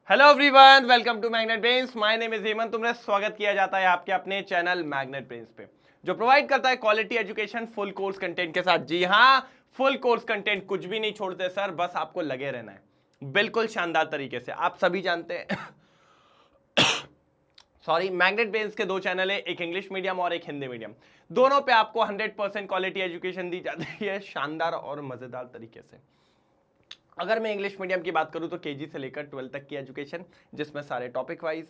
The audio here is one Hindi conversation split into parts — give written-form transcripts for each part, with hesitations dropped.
Hello everyone, welcome to Magnet Brains. My name is Hemant. तुम्हें स्वागत किया जाता है आपके अपने चैनल मैग्नेट ब्रेन्स पे, जो प्रोवाइड करता है quality education full course content के साथ। जी हाँ, फुल कोर्स कंटेंट, कुछ भी नहीं छोड़ते सर, बस आपको लगे रहना है बिल्कुल शानदार तरीके से। आप सभी जानते हैं सॉरी, मैग्नेट ब्रेन्स के दो चैनल है, एक इंग्लिश मीडियम और एक हिंदी मीडियम। दोनों पे आपको 100% क्वालिटी एजुकेशन दी जाती है शानदार और मजेदार तरीके से। अगर मैं इंग्लिश मीडियम की बात करूं तो केजी से लेकर 12 तक की एजुकेशन, जिसमें सारे topic wise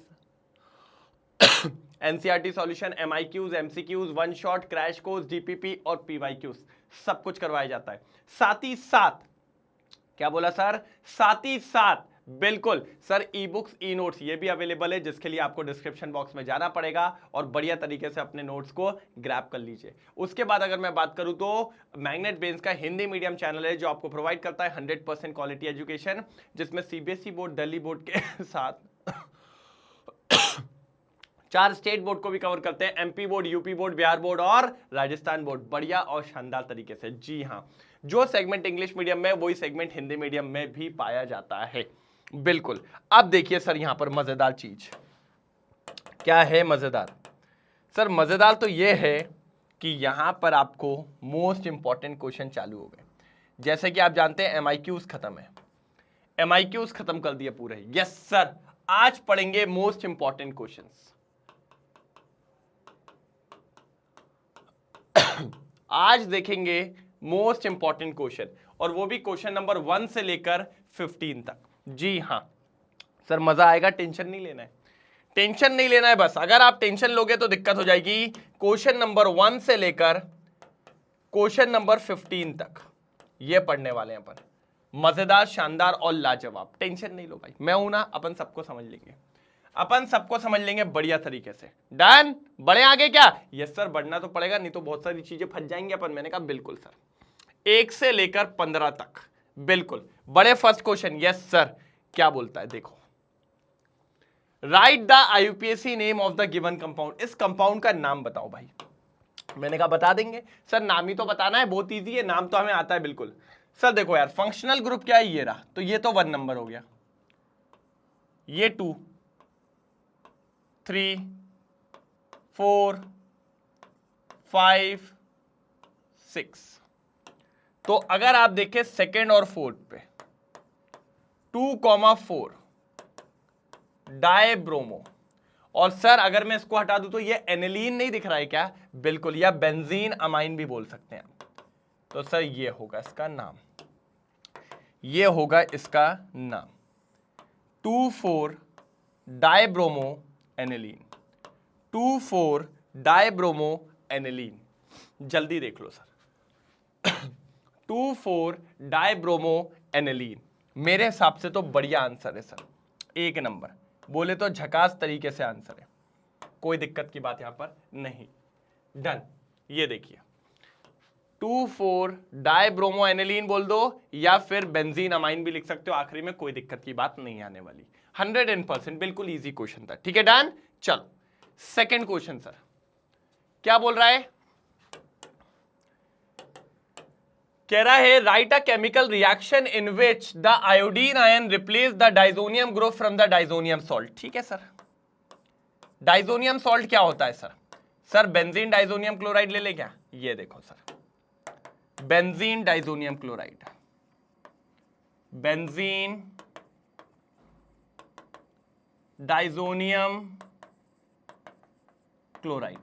NCERT solution, MIQs, MCQs, one shot, crash course, GPP और पीवाईक्यूज सब कुछ करवाया जाता है। साथ ही साथ, क्या बोला सर, साथ ही साथ बिल्कुल sir, e books, e notes ये भी अवेलेबल है, जिसके लिए आपको डिस्क्रिप्शन बॉक्स में जाना पड़ेगा और बढ़िया तरीके से अपने नोट्स को ग्रैब कर लीजिए। उसके बाद अगर मैं बात करूं तो मैग्नेट ब्रेन्स का हिंदी मीडियम चैनल है, जो आपको प्रोवाइड करता है 100% क्वालिटी एजुकेशन, जिसमें सीबीएसई बोर्ड, दिल्ली बोर्ड के साथ 4 स्टेट बोर्ड को भी कवर करते हैं, MP board, UP board, Bihar board और राजस्थान बोर्ड, बढ़िया और शानदार तरीके से। जी हाँ, जो सेगमेंट इंग्लिश मीडियम में, वही सेगमेंट हिंदी मीडियम में भी पाया जाता है बिल्कुल। अब देखिए सर, यहां पर मजेदार चीज क्या है। मजेदार सर, मजेदार तो यह है कि यहां पर आपको मोस्ट इंपॉर्टेंट क्वेश्चन चालू हो गए। जैसे कि आप जानते हैं एमआईक्यूज खत्म है, एमआईक्यूज खत्म कर दिए पूरे। यस सर, आज पढ़ेंगे मोस्ट इंपॉर्टेंट क्वेश्चंस। आज देखेंगे मोस्ट इंपॉर्टेंट क्वेश्चन, और वो भी क्वेश्चन नंबर 1 से लेकर 15 तक। जी हां सर, मजा आएगा, टेंशन नहीं लेना है, टेंशन नहीं लेना है। बस अगर आप टेंशन लोगे तो दिक्कत हो जाएगी। क्वेश्चन नंबर 1 से लेकर क्वेश्चन नंबर 15 तक ये पढ़ने वाले हैं अपन, मजेदार, शानदार और लाजवाब। टेंशन नहीं लो भाई, मैं हूं ना, अपन सबको समझ लेंगे, अपन सबको समझ लेंगे बढ़िया तरीके से। डन, बढ़े आगे क्या? यस सर, बढ़ना तो पड़ेगा, नहीं तो बहुत सारी चीजें फंस जाएंगी अपन। मैंने कहा बिल्कुल सर, 1 से लेकर 15 तक बिल्कुल बड़े। फर्स्ट क्वेश्चन, यस सर, क्या बोलता है देखो, right the IUPAC name of the given compound. इस कंपाउंड का नाम बताओ भाई। मैंने कहा बता देंगे सर, नाम ही तो बताना है, बहुत इजी है, नाम तो हमें आता है बिल्कुल। सर देखो यार, फंक्शनल ग्रुप क्या है, ये रहा, तो ये तो 1 नंबर हो गया, ये 2, 3, 4, 5, 6। तो अगर आप देखें सेकेंड और फोर्थ पे 2,4 डायब्रोमो, और सर अगर मैं इसको हटा दूं तो ये एनिलीन नहीं दिख रहा है क्या? बिल्कुल, या बेंजीन अमाइन भी बोल सकते हैं। तो सर ये होगा इसका नाम, ये होगा इसका नाम 2,4 डायब्रोमो एनिलीन, 2,4 डायब्रोमो एनिलीन। जल्दी देख लो सर 2,4 डायब्रोमो एनिलीन, मेरे हिसाब से तो बढ़िया आंसर है सर, 1 नंबर, बोले तो झकास तरीके से आंसर है, कोई दिक्कत की बात यहां पर नहीं। डन, ये देखिए 2,4 डायब्रोमो एनिलीन बोल दो, या फिर बेंजीन अमाइन भी लिख सकते हो आखिरी में, कोई दिक्कत की बात नहीं आने वाली। 100%, बिल्कुल इजी क्वेश्चन था। ठीक है डन, चलो सेकंड क्वेश्चन सर, क्या बोल रहा है? कह रहा है right a chemical reaction in which the iodine ion replace the diazonium group from the diazonium salt. ठीक है सर, डाइजोनियम सॉल्ट क्या होता है sir? Sir benzene diazonium chloride ले ले क्या? ये देखो sir, benzene diazonium chloride, benzene diazonium chloride,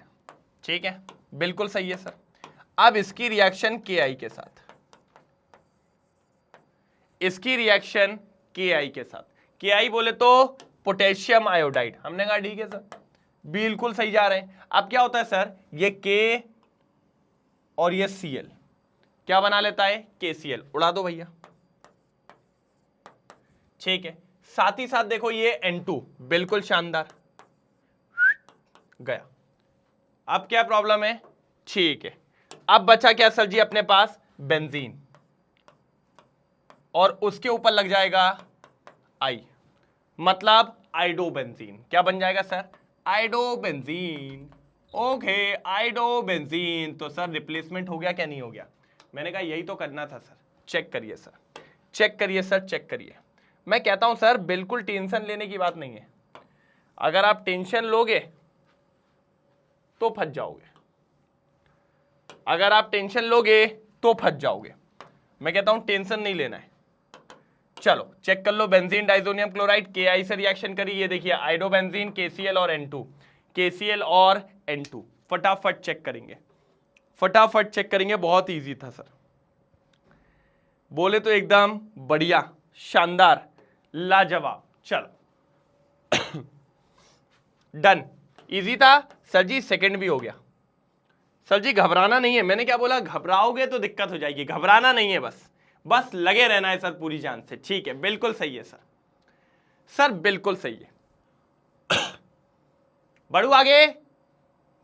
ठीक है, बिल्कुल सही है सर। अब इसकी रिएक्शन KI के साथ, इसकी रिएक्शन KI के साथ, KI बोले तो पोटेशियम आयोडाइड, हमने कहा ठीक है सर, बिल्कुल सही जा रहे हैं। अब क्या होता है सर, ये K और ये Cl क्या बना लेता है? KCl, उड़ा दो भैया, ठीक है। साथ ही साथ देखो ये N2, बिल्कुल शानदार, गया। अब क्या प्रॉब्लम है? ठीक है, अब बचा क्या सर जी अपने पास? बेंजीन, और उसके ऊपर लग जाएगा I, मतलब आइडोबेंजीन। क्या बन जाएगा सर? आइडोबेंजीन। Okay, iodobenzene. तो सर रिप्लेसमेंट हो गया क्या नहीं हो गया? मैंने कहा यही तो करना था सर। चेक करिए सर, चेक करिए सर, चेक करिए, मैं कहता हूं सर बिल्कुल टेंशन लेने की बात नहीं है, अगर आप टेंशन लोगे तो फंस जाओगे, अगर आप टेंशन लोगे तो फंस जाओगे। मैं कहता हूं टेंशन नहीं लेना है। चलो चेक कर लो, बेंजीन डाइजोनियम क्लोराइड KI से रिएक्शन करी, ये देखिए आइडोबेंजीन KCl और N2, KCl और N2, फटाफट चेक करेंगे, फटाफट चेक करेंगे, बहुत इजी था सर, बोले तो एकदम बढ़िया, शानदार, लाजवाब। चलो डन, इजी था सर जी, सेकंड भी हो गया। सर जी घबराना नहीं है, मैंने क्या बोला, घबराओगे तो दिक्कत हो जाएगी, घबराना नहीं है, बस लगे रहना है सर पूरी जान से। ठीक है, बिल्कुल सही है सर, सर बिल्कुल सही है। बढ़ू आगे,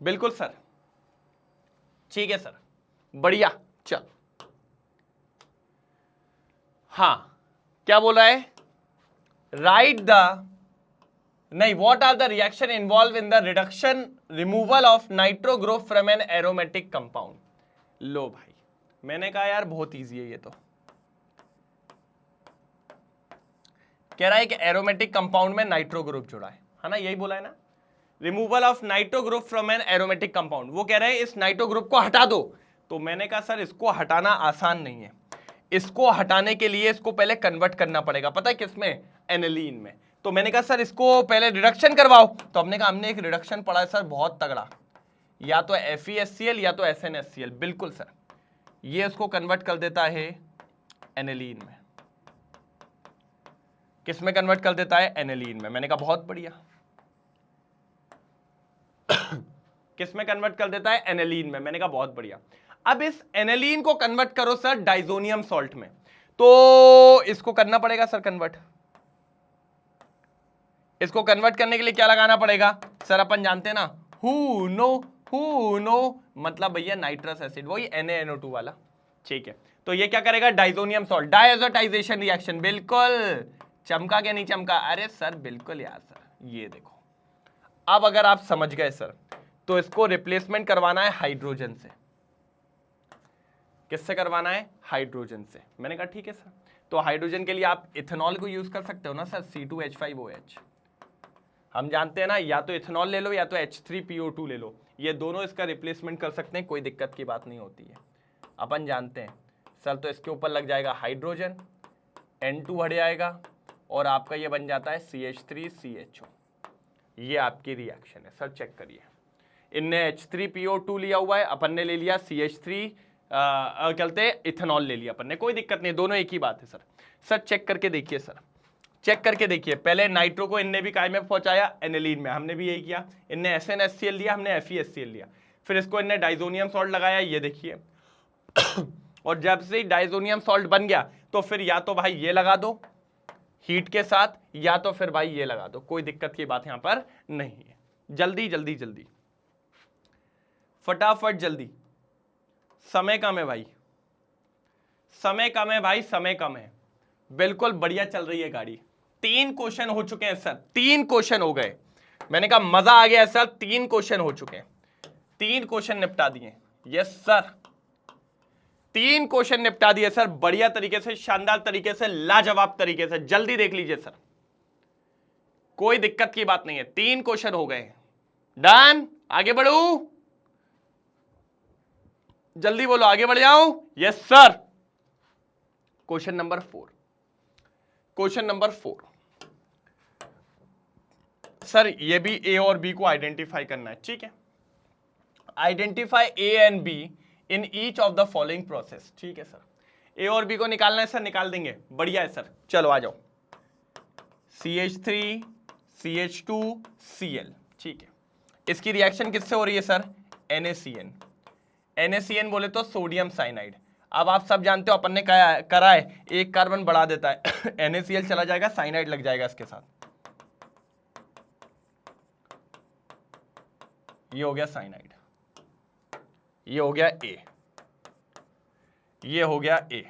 बिल्कुल सर, ठीक है सर, बढ़िया। चल हाँ, क्या बोला है, राइट द, नहीं, what are the reaction involve in the reduction removal of nitro group from an aromatic compound. लो भाई, मैंने कहा यार बहुत इजी है ये तो, कह रहा है कि एरोमेटिक कंपाउंड में नाइट्रो ग्रुप जुड़ा है ना, यही बोला है ना, removal of nitro group from an aromatic compound. वो कह रहे हैं इस नाइट्रो ग्रुप को हटा दो, तो मैंने कहा सर इसको हटाना आसान नहीं है, इसको हटाने के लिए इसको पहले कन्वर्ट करना पड़ेगा, पता है किसमें, एनिलीन में। तो मैंने कहा सर इसको पहले रिडक्शन करवाओ, तो हमने कहा हमने एक रिडक्शन पढ़ा है सर बहुत तगड़ा, या तो FeHCl या तो SnHCl, बिल्कुल सर, ये इसको कन्वर्ट कर देता है एनिलीन में, किस में कन्वर्ट कर देता है, एनिलीन में। मैंने कहा बहुत बढ़िया, किस में कन्वर्ट कर देता है, एनिलीन में। मैंने कहा बहुत बढ़िया। अब इस एनिलीन को कन्वर्ट करो सर डाइजोनियम सॉल्ट में, तो इसको करना पड़ेगा सर कन्वर्ट, इसको कन्वर्ट करने के लिए क्या लगाना पड़ेगा सर, अपन जानते हैं ना, हु नो मतलब भैया नाइट्रस एसिड, वही NaNO2 वाला, ठीक है। तो ये क्या करेगा, डाइजोनियम सॉल्ट, डायजोटाइजेशन रिएक्शन, बिल्कुल चमका क्या नहीं चमका, अरे सर बिल्कुल यार सर, ये देखो। अब अगर आप समझ गए सर, तो इसको रिप्लेसमेंट करवाना है हाइड्रोजन से, किससे करवाना है, हाइड्रोजन से। मैंने कहा ठीक है सर, तो हाइड्रोजन के लिए आप इथेनॉल को यूज कर सकते हो ना सर, C2H5OH, हम जानते हैं ना, या तो इथेनॉल ले लो या तो H3PO2 ले लो, ये दोनों इसका रिप्लेसमेंट कर सकते हैं, कोई दिक्कत की बात नहीं होती है, अपन जानते हैं सर। तो इसके ऊपर लग जाएगा हाइड्रोजन, N2 हट जाएगा, और आपका ये बन जाता है CH3CHO। ये आपकी रिएक्शन है सर, चेक करिए, इनने H3PO2 लिया हुआ है, अपन ने ले लिया CH3 कहते हैं इथेनॉल ले लिया अपन ने, कोई दिक्कत नहीं, दोनों एक ही बात है सर। सर चेक करके देखिए सर, चेक करके देखिए, पहले नाइट्रो को इनने भी काय में पहुंचाया, एनिलीन में, हमने भी यही किया, इनने SnHCl लिया, हमने FeHCl लिया, फिर इसको इनने डाइजोनियम सॉल्ट लगाया, ये देखिए। और जब से डाइजोनियम सॉल्ट बन गया, तो फिर या तो भाई ये लगा दो हीट के साथ, या तो फिर भाई ये लगा दो, कोई दिक्कत की बात यहां पर नहीं है। जल्दी जल्दी जल्दी, फटाफट जल्दी, समय कम है भाई, समय कम है भाई, समय कम है, बिल्कुल बढ़िया चल रही है गाड़ी। 3 क्वेश्चन हो चुके हैं सर, 3 क्वेश्चन हो गए, मैंने कहा मजा आ गया सर, 3 क्वेश्चन हो चुके हैं, 3 क्वेश्चन निपटा दिए, यस सर, 3 क्वेश्चन निपटा दिए सर, बढ़िया तरीके से, शानदार तरीके से, लाजवाब तरीके से। जल्दी देख लीजिए सर, कोई दिक्कत की बात नहीं है, 3 क्वेश्चन हो गए, डन। आगे बढ़ू, जल्दी बोलो, आगे बढ़ जाऊं, yes sir. Question number 4, question number 4 sir, ये भी A और B को आइडेंटिफाई करना है, ठीक है। Identify A and B in each of the following process, ठीक है सर। A और B को निकालना है सर, निकाल देंगे, बढ़िया है सर। चलो आ जाओ, CH3 CH2 Cl, ठीक है। इसकी रिएक्शन किससे हो रही है सर, NaCN, NaCN बोले तो सोडियम साइनाइड। अब आप सब जानते हो अपन ने करा है, एक कार्बन बढ़ा देता है NaCl चला जाएगा, साइनाइड लग जाएगा इसके साथ, ये हो गया साइनाइड, ये हो गया A, ये हो गया A।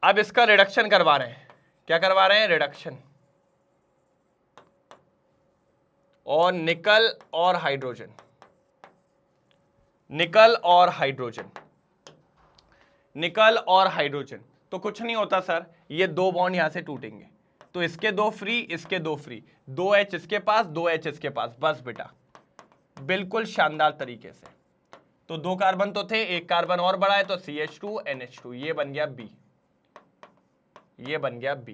अब इसका रिडक्शन करवा रहे हैं, क्या करवा रहे हैं, रिडक्शन, और निकल और हाइड्रोजन, निकल और हाइड्रोजन, निकल और हाइड्रोजन, तो कुछ नहीं होता सर, ये दो बॉन्ड यहां से टूटेंगे, तो इसके दो फ्री, इसके दो फ्री, 2H इसके पास, 2H इसके पास, बस बेटा बिल्कुल शानदार तरीके से। तो दो कार्बन तो थे, एक कार्बन और बढ़ा है तो CH2 NH2, ये बन गया B, ये बन गया B,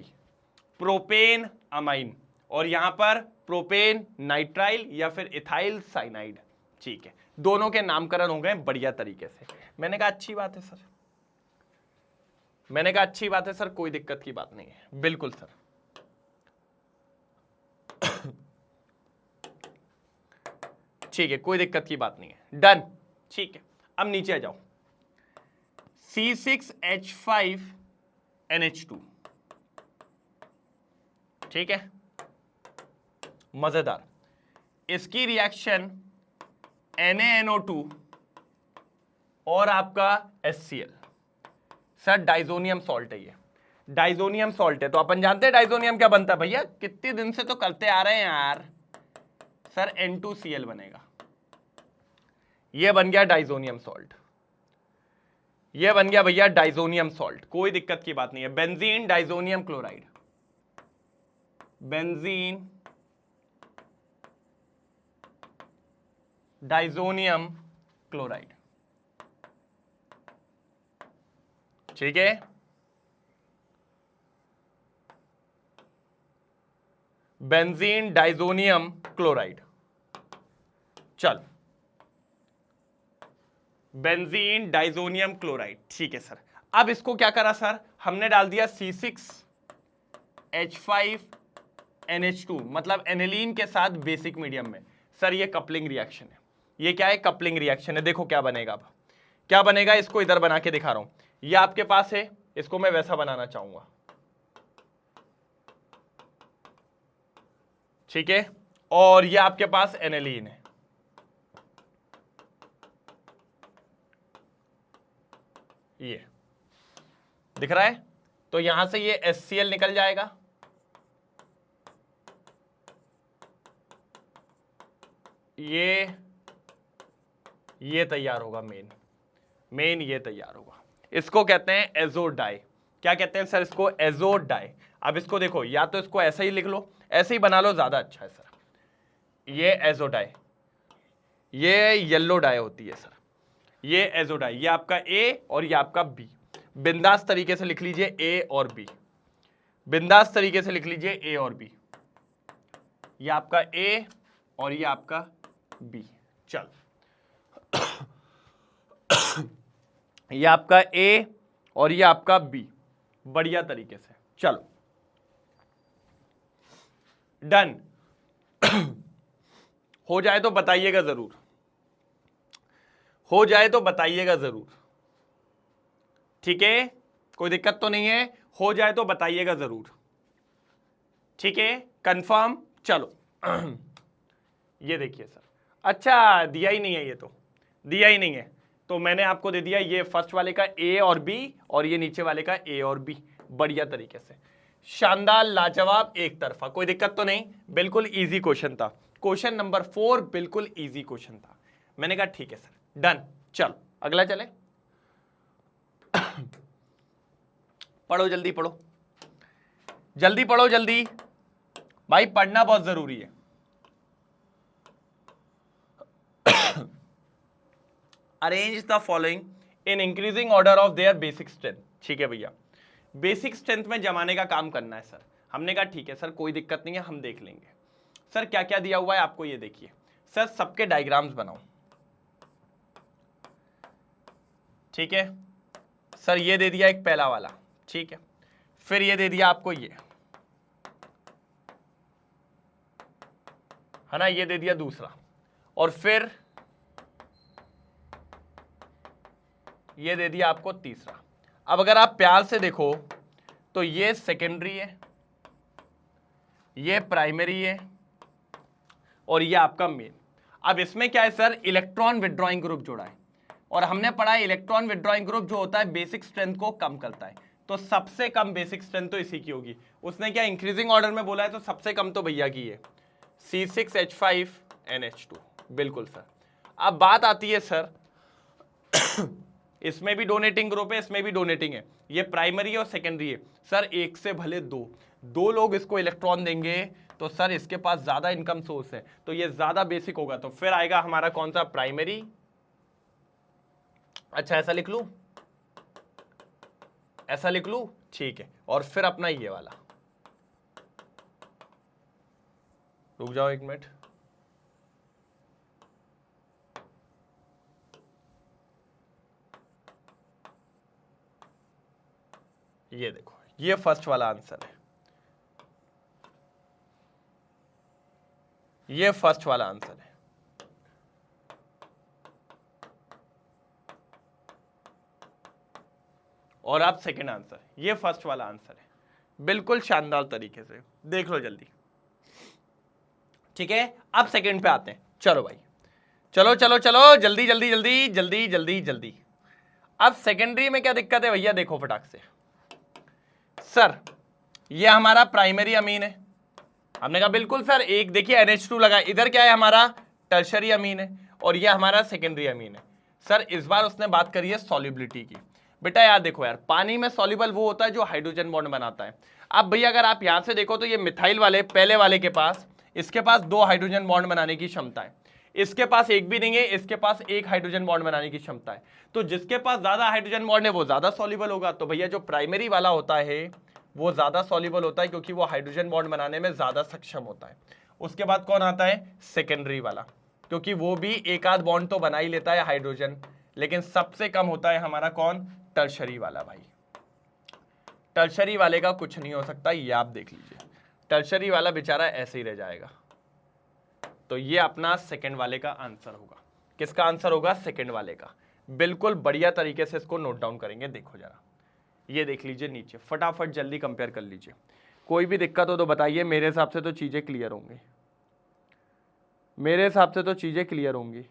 प्रोपेन अमाइन, और यहां पर प्रोपेन नाइट्राइल या फिर इथाइल साइनाइड। ठीक है, दोनों के नामकरण हो गए बढ़िया तरीके से। मैंने कहा अच्छी बात है सर, मैंने कहा अच्छी बात है सर, कोई दिक्कत की बात नहीं है, बिल्कुल सर। ठीक है, कोई दिक्कत की बात नहीं है, डन। ठीक है, अब नीचे आ जाओ, C6H5NH2, ठीक है, मजेदार। इसकी रिएक्शन NaNO2 और आपका HCl, सर डाइजोनियम सॉल्ट है, ये डाइजोनियम सॉल्ट है। तो अपन जानते हैं डाइजोनियम क्या बनता है भैया, कितने दिन से तो करते आ रहे हैं यार, सर N2Cl बनेगा, ये बन गया डाइजोनियम सॉल्ट, ये बन गया भैया डाइजोनियम सॉल्ट, कोई दिक्कत की बात नहीं है। Benzene diazonium chloride, benzene diazonium chloride, ठीक है, बेंजीन डाइजोनियम क्लोराइड। चल, बेंजीन डाइजोनियम क्लोराइड, ठीक है सर। अब इसको क्या करा सर, हमने डाल दिया C6H5NH2, मतलब एनिलीन के साथ बेसिक मीडियम में। सर ये कपलिंग रिएक्शन है, ये क्या है, कपलिंग रिएक्शन है। देखो क्या बनेगा, अब क्या बनेगा, इसको इधर बना के दिखा रहा हूं, ये आपके पास है, इसको मैं वैसा बनाना चाहूंगा, ठीक है, और ये आपके पास एनिलीन है, ये दिख रहा है, तो यहां से ये HCl निकल जाएगा, ये तैयार होगा, मेन ये तैयार होगा। इसको कहते हैं एजोडाई। क्या कहते हैं सर इसको, एजोडाई। अब इसको देखो, या तो इसको ऐसे ही लिख लो, ऐसे ही बना लो, ज्यादा अच्छा है सर। ये एजोडाई, ये येलो डाई होती है सर, ये एजोडाई, ये आपका A और ये आपका B। बिंदास तरीके से लिख लीजिए A और B, बिंदास तरीके से लिख लीजिए A और B, ये आपका A और ये आपका B। चल ये आपका A और ये आपका B, बढ़िया तरीके से। चलो डन। हो जाए तो बताइएगा जरूर, हो जाए तो बताइएगा जरूर, ठीक है, कोई दिक्कत तो नहीं है, हो जाए तो बताइएगा जरूर, ठीक है, कंफर्म। चलो ये देखिए सर, अच्छा दिया ही नहीं है, ये तो दिया ही नहीं है, तो मैंने आपको दे दिया ये फर्स्ट वाले का A और B और ये नीचे वाले का A और B, बढ़िया तरीके से, शानदार, लाजवाब, एक तरफा, कोई दिक्कत तो नहीं, बिल्कुल इजी क्वेश्चन था। क्वेश्चन नंबर 4 बिल्कुल इजी क्वेश्चन था। मैंने कहा ठीक है सर, डन। चल अगला चले, पढ़ो जल्दी, पढ़ो जल्दी, पढ़ो जल्दी भाई, पढ़ना बहुत जरूरी है। Arrange the following in increasing order of their basic strength. ठीक है भैया, बेसिक स्ट्रेंथ में जमाने का काम करना है सर। हमने कहा ठीक है सर, कोई दिक्कत नहीं है, हम देख लेंगे। सर क्या क्या दिया हुआ है आपको, ये देखिए सर, सबके डायग्राम्स बनाओ, ठीक है सर, ये दे दिया एक पहला वाला, ठीक है, फिर ये दे दिया आपको ये, है ना, ये दे दिया दूसरा, और फिर ये दे दिया आपको तीसरा। अब अगर आप प्यार से देखो तो ये सेकेंडरी है, ये प्राइमरी है, और ये आपका मेन। अब इसमें क्या है सर, इलेक्ट्रॉन विड्रॉइंग ग्रुप जोड़ा है, और हमने पढ़ा है इलेक्ट्रॉन विड्रॉइंग ग्रुप जो होता है बेसिक स्ट्रेंथ को कम करता है, तो सबसे कम बेसिक स्ट्रेंथ तो इसी की होगी। उसने क्या इंक्रीजिंग ऑर्डर में बोला है, तो सबसे कम तो भैया की है C6H5NH2, बिल्कुल सर। अब बात आती है सर इसमें भी डोनेटिंग ग्रुप है, इसमें भी डोनेटिंग है, ये प्राइमरी और सेकेंडरी है। सर एक से भले दो लोग इसको इलेक्ट्रॉन देंगे तो सर इसके पास ज्यादा इनकम सोर्स है, तो ये ज्यादा बेसिक होगा, तो फिर आएगा हमारा कौन सा, प्राइमरी। अच्छा ऐसा लिख लू, ऐसा लिख लू, ठीक है। और फिर अपना ये वाला, रुक जाओ एक मिनट, ये देखो, ये फर्स्ट वाला आंसर है, ये फर्स्ट वाला आंसर है। और आप सेकंड आंसर, ये फर्स्ट वाला आंसर है, बिल्कुल शानदार तरीके से देख लो जल्दी, ठीक है। अब सेकंड पे आते हैं, चलो भाई, चलो चलो चलो, जल्दी जल्दी जल्दी जल्दी जल्दी जल्दी। अब सेकेंडरी में क्या दिक्कत है भैया, देखो फटाक से। सर ये हमारा प्राइमरी अमीन है, हमने कहा बिल्कुल सर, एक देखिए NH2 लगा, इधर क्या है हमारा टर्शरी अमीन है, और ये हमारा सेकेंडरी अमीन है। सर इस बार उसने बात करी है सॉल्युबिलिटी की। बेटा यार देखो यार, पानी में सॉल्युबल वो होता है जो हाइड्रोजन बॉन्ड बनाता है। अब भैया अगर आप यहां से देखो तो ये मिथाइल वाले पहले वाले के पास, इसके पास 2 हाइड्रोजन बॉन्ड बनाने की क्षमता है, इसके पास एक भी नहीं है, इसके पास 1 हाइड्रोजन बॉन्ड बनाने की क्षमता है। तो जिसके पास ज्यादा हाइड्रोजन बॉन्ड है वो ज्यादा सॉल्युबल होगा। तो भैया जो प्राइमरी वाला होता है वो ज्यादा सॉल्युबल होता है, क्योंकि वो हाइड्रोजन बॉन्ड बनाने में ज्यादा सक्षम होता है। उसके बाद कौन आता है, सेकेंडरी वाला, क्योंकि वो भी एक आध बॉन्ड तो बना ही लेता है हाइड्रोजन, लेकिन सबसे कम होता है हमारा कौन, टर्शरी वाला। भाई टर्शरी वाले का कुछ नहीं हो सकता, ये आप देख लीजिए, टर्शरी वाला बेचारा ऐसे ही रह जाएगा। तो ये अपना सेकंड वाले का आंसर होगा। किसका आंसर होगा, सेकंड वाले का। बिल्कुल बढ़िया तरीके से इसको नोट डाउन करेंगे। देखो जरा, ये देख लीजिए नीचे, फटाफट जल्दी कंपेयर कर लीजिए। कोई भी दिक्कत हो तो बताइए, मेरे हिसाब से तो चीजें क्लियर होंगी, मेरे हिसाब से तो चीजें क्लियर होंगी।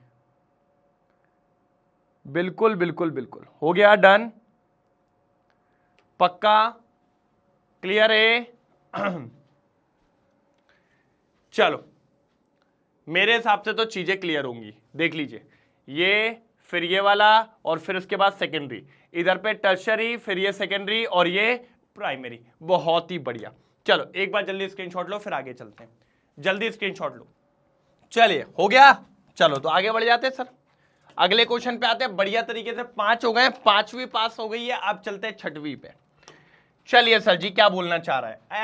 बिल्कुल बिल्कुल बिल्कुल, हो गया डन, पक्का क्लियर है। चलो मेरे हिसाब से तो चीजें क्लियर होंगी। देख लीजिए, ये फिर ये वाला, और फिर उसके बाद सेकेंडरी, इधर पे टर्शरी, फिर ये सेकेंडरी, और ये प्राइमरी। बहुत ही बढ़िया। चलो एक बार जल्दी स्क्रीनशॉट लो, फिर आगे चलते हैं। जल्दी स्क्रीनशॉट लो। चलिए हो गया, चलो तो आगे बढ़ जाते हैं सर, अगले क्वेश्चन पे आते हैं। बढ़िया तरीके से 5 हो गए, 5वीं पास हो गई है। अब चलते हैं 6वीं पे। चलिए सर जी क्या बोलना चाह रहा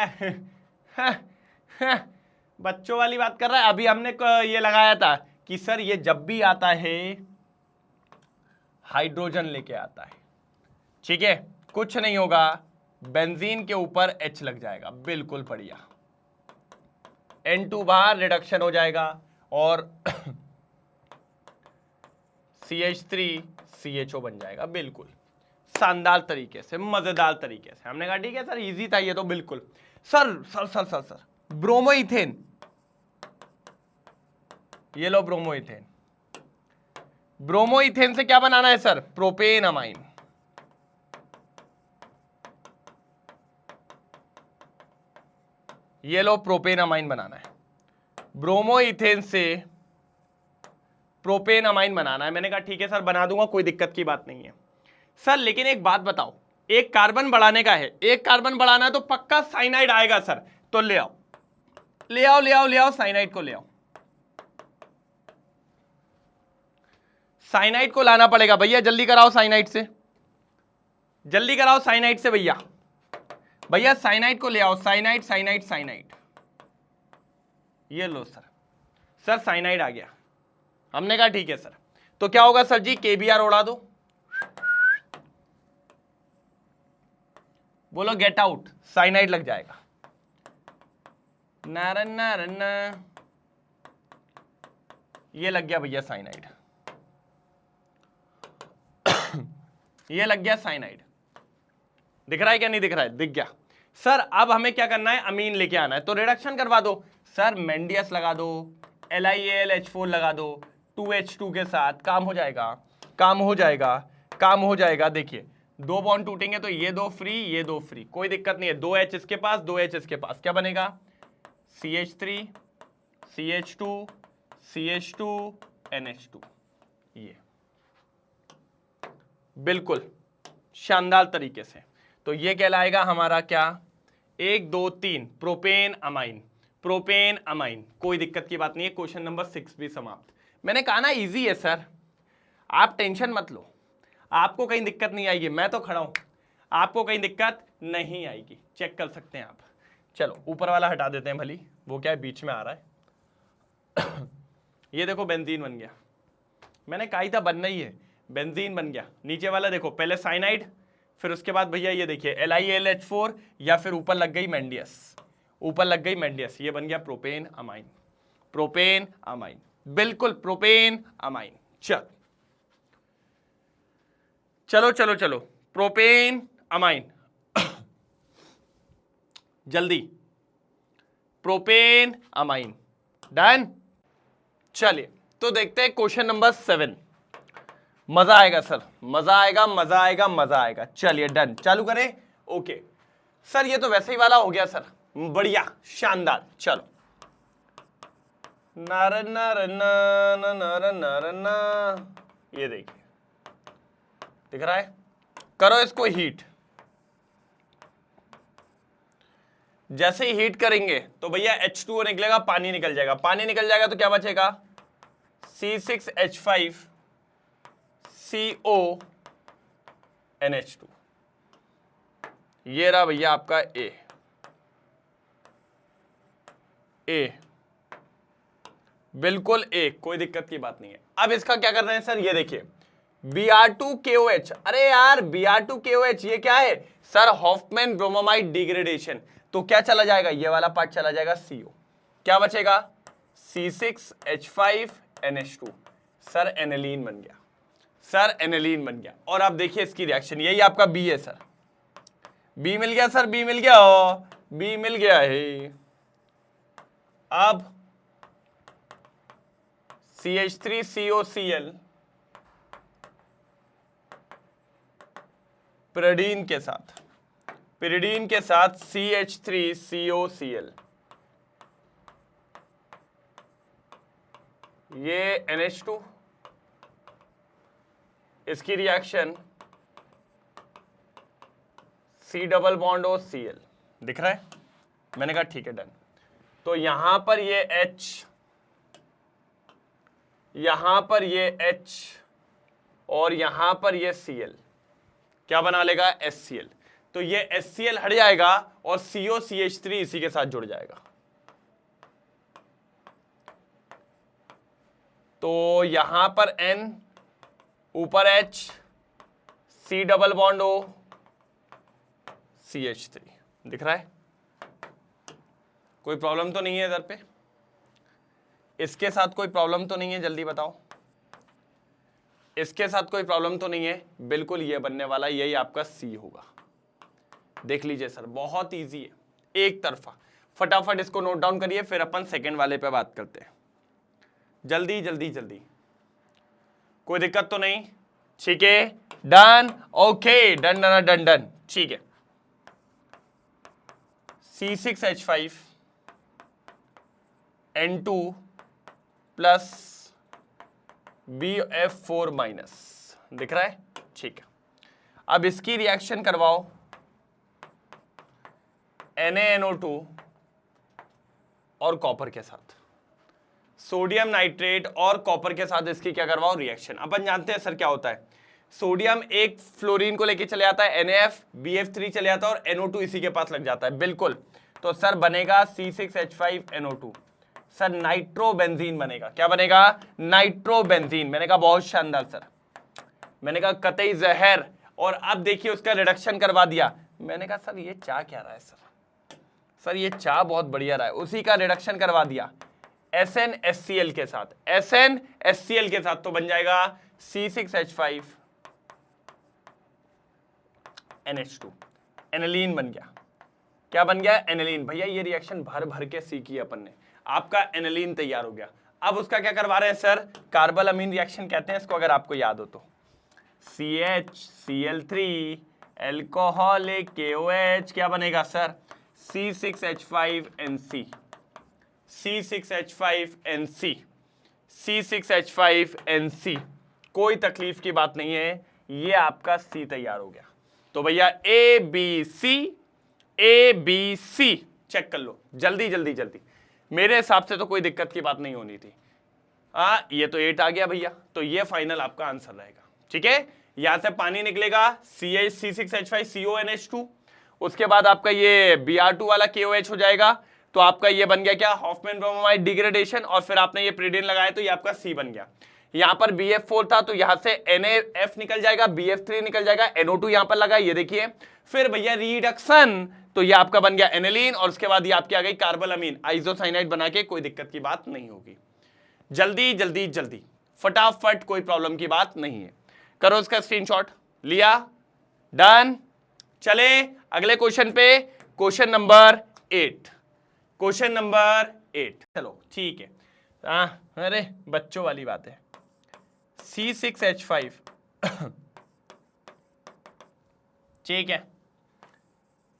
है? बच्चों वाली बात कर रहा है। अभी हमने ये लगाया था कि सर ये जब भी आता है हाइड्रोजन लेके आता है, ठीक है, कुछ नहीं होगा, बेंजीन के ऊपर H लग जाएगा। बिल्कुल बढ़िया, N2 बाहर रिडक्शन हो जाएगा, और CH3 CHO बन जाएगा। बिल्कुल शानदार तरीके से, मजेदार तरीके से। हमने कहा ठीक है सर, इजी था ये तो। बिल्कुल sir sir sir sir sir bromoethane, ये लो ब्रोमोइथेन। ब्रोमोइथेन से क्या बनाना है सर, प्रोपेन अमाइन। ये लो प्रोपेन अमाइन बनाना है, ब्रोमोइथेन से प्रोपेन अमाइन बनाना है। मैंने कहा ठीक है सर बना दूंगा, कोई दिक्कत की बात नहीं है सर। लेकिन एक बात बताओ, एक कार्बन बढ़ाने का है, एक कार्बन बढ़ाना है तो पक्का साइनाइड आएगा सर। तो ले आओ ले आओ ले आओ ले आओ, साइनाइड को ले आओ, साइनाइड को लाना पड़ेगा भैया। जल्दी कराओ साइनाइड से, जल्दी कराओ साइनाइड से भैया। भैया साइनाइड को ले आओ, साइनाइड साइनाइड साइनाइड। ये लो सर, सर साइनाइड आ गया। हमने कहा ठीक है सर। तो क्या होगा सर जी, KBr उड़ा दो, बोलो गेट आउट, साइनाइड लग जाएगा। नारन नारन, ये लग गया भैया साइनाइड, ये लग गया साइनाइड। दिख रहा है क्या, नहीं दिख रहा है, दिख गया सर। अब हमें क्या करना है, अमीन लेके आना है, तो रिडक्शन करवा दो सर। मेंडियस लगा दो, LiAlH4 लगा दो 2H2 के साथ, काम हो जाएगा, काम हो जाएगा, काम हो जाएगा। देखिए 2 बॉन्ड टूटेंगे तो ये 2 फ्री, ये 2 फ्री, कोई दिक्कत नहीं है। 2H इसके पास, 2H इसके पास, क्या बनेगा, CH3 CH2 CH2 NH2। ये बिल्कुल शानदार तरीके से। तो ये कहलाएगा हमारा क्या, 1 2 3 प्रोपेन अमाइन, प्रोपेन अमाइन, कोई दिक्कत की बात नहीं है। क्वेश्चन नंबर 6 भी समाप्त। मैंने कहा ना इजी है सर, आप टेंशन मत लो, आपको कहीं दिक्कत नहीं आएगी, मैं तो खड़ा हूं, आपको कहीं दिक्कत नहीं आएगी, चेक कर सकते हैं आप। चलो ऊपर वाला हटा देते हैं भली, वो क्या है बीच में आ रहा है। ये देखो बेंजीन बन गया, मैंने कहा ही था बनना ही है, बेंजीन बन गया। नीचे वाला देखो पहले साइनाइड, फिर उसके बाद भैया ये देखिए LiAlH4, या फिर ऊपर लग गई मेंडियस, ऊपर लग गई मेंडियस, ये बन गया प्रोपेन अमाइन, प्रोपेन अमाइन, बिल्कुल प्रोपेन अमाइन। चलो चलो चलो प्रोपेन अमाइन, जल्दी प्रोपेन अमाइन, डन। चलिए तो देखते हैं क्वेश्चन नंबर 7। मजा आएगा सर, मजा आएगा, मजा आएगा, मजा आएगा। चलिए डन, चालू करें। ओके सर, ये तो वैसे ही वाला हो गया सर, बढ़िया शानदार। चलो नारन नारन नारन नारन, ये देखिए दिख रहा है, करो इसको हीट। जैसे ही हीट करेंगे तो भैया H2O निकलेगा, पानी निकल जाएगा, पानी निकल जाएगा तो क्या बचेगा, C6H5CO NH2। ये रहा भैया आपका ए, बिल्कुल ए, कोई दिक्कत की बात नहीं है। अब इसका क्या कर रहे हैं सर, ये देखिए Br2KOH, अरे यार Br2KOH ये क्या है सर, हॉफमैन ब्रोमोमाइड डिग्रेडेशन, तो क्या चला जाएगा, ये वाला पार्ट चला जाएगा CO, क्या बचेगा C6H5NH2, सर एनिलीन बन गया, सर एनिलीन बन गया। और आप देखिए इसकी रिएक्शन, यही आपका बी है सर, बी मिल गया सर, बी मिल गया, बी मिल गया है। अब CH3COCl पिरिडीन के साथ, पिरिडीन के साथ CH3COCl, ये NH2, इसकी reaction C double bond O Cl, दिख रहा है, मैंने कहा ठीक है डन। तो यहां पर ये H, यहां पर ये H, और यहां पर ये Cl, क्या बना लेगा HCl, तो ये HCl हट जाएगा और COCH3 इसी के साथ जुड़ जाएगा। तो यहां पर N, ऊपर H, C double bond O CH3, दिख रहा है, कोई प्रॉब्लम तो नहीं है इधर पे, इसके साथ कोई प्रॉब्लम तो नहीं है, जल्दी बताओ, इसके साथ कोई प्रॉब्लम तो नहीं है, बिल्कुल ये बनने वाला यही आपका C होगा। देख लीजिए सर, बहुत इजी है, एक तरफा। फटाफट इसको नोट डाउन करिए, फिर अपन सेकंड वाले पे बात करते हैं। जल्दी जल्दी जल्दी, कोई दिक्कत तो नहीं, ठीक है done, okay done done done done, ठीक है। C6H5N2 प्लस BF4 माइनस, दिख रहा है, ठीक है। अब इसकी रिएक्शन करवाओ NaNO2 और कॉपर के साथ, सोडियम नाइट्रेट और कॉपर के साथ इसकी क्या करवाओ रिएक्शन। अपन जानते हैं सर क्या होता है, सोडियम एक फ्लोरीन को लेके चले जाता है, NaF BF3 चले जाता है और NO2 इसी के पास लग जाता है, बिल्कुल। तो सर बनेगा C6H5NO2, सर नाइट्रोबेंजीन बनेगा, क्या बनेगा, नाइट्रोबेंजीन। मैंने कहा बहुत शानदार सर, मैंने कहा कतई जहर। और अब देखिए उसका रिडक्शन करवा दिया, मैंने कहा सर ये चाह क्या रहा है सर ये चाह बहुत बढ़िया रहा है, उसी का रिडक्शन करवा दिया SnHCl के साथ, SnHCl के साथ, तो बन जाएगा C6H5NH2, एनिलीन बन गया। क्या बन गया, एनिलीन। भैया ये रिएक्शन भर भर के सीखी अपन ने, आपका एनिलीन तैयार हो गया। अब उसका क्या करवा रहे हैं सर, कार्बल अमीन रिएक्शन कहते हैं इसको, अगर आपको याद हो तो। CHCl3 एल्कोहल KOH, क्या बनेगा सर, C6H5NC, C6H5NC, C6H5NC। कोई तकलीफ की बात नहीं है, ये आपका सी तैयार हो गया। तो भैया ए बी सी चेक कर लो जल्दी जल्दी जल्दी। मेरे हिसाब से तो कोई दिक्कत की बात नहीं होनी थी। ये तो 8 आ गया भैया, तो ये फाइनल आपका आंसर रहेगा। ठीक है, यहां से पानी निकलेगा CH3CH5CONH2, उसके बाद आपका ये Br2 वाला KOH हो जाएगा, तो आपका ये बन गया क्या, हॉफमैन ब्रोमाइड डिग्रेडेशन, और फिर आपने ये प्रीडिन लगाया तो ये आपका C बन गया। यहां पर BF4 था तो यहां से NaF निकल जाएगा, BF3 निकल जाएगा, NO2 यहां पर लगा, ये देखिए। फिर भैया रिडक्शन, तो ये आपका बन गया एनिलीन, और उसके बाद ये आपकी आ गई कार्बोलामीन, आइसोसाइनाइड बना के, कोई दिक्कत की बात नहीं होगी। जल्दी जल्दी जल्दी फटाफट, कोई प्रॉब्लम की बात नहीं है। करो इसका स्क्रीनशॉट, लिया, डन। चले अगले क्वेश्चन पे, क्वेश्चन नंबर 8, क्वेश्चन नंबर 8। चलो ठीक है, अरे बच्चों वाली बात है। C6H5 ठीक है,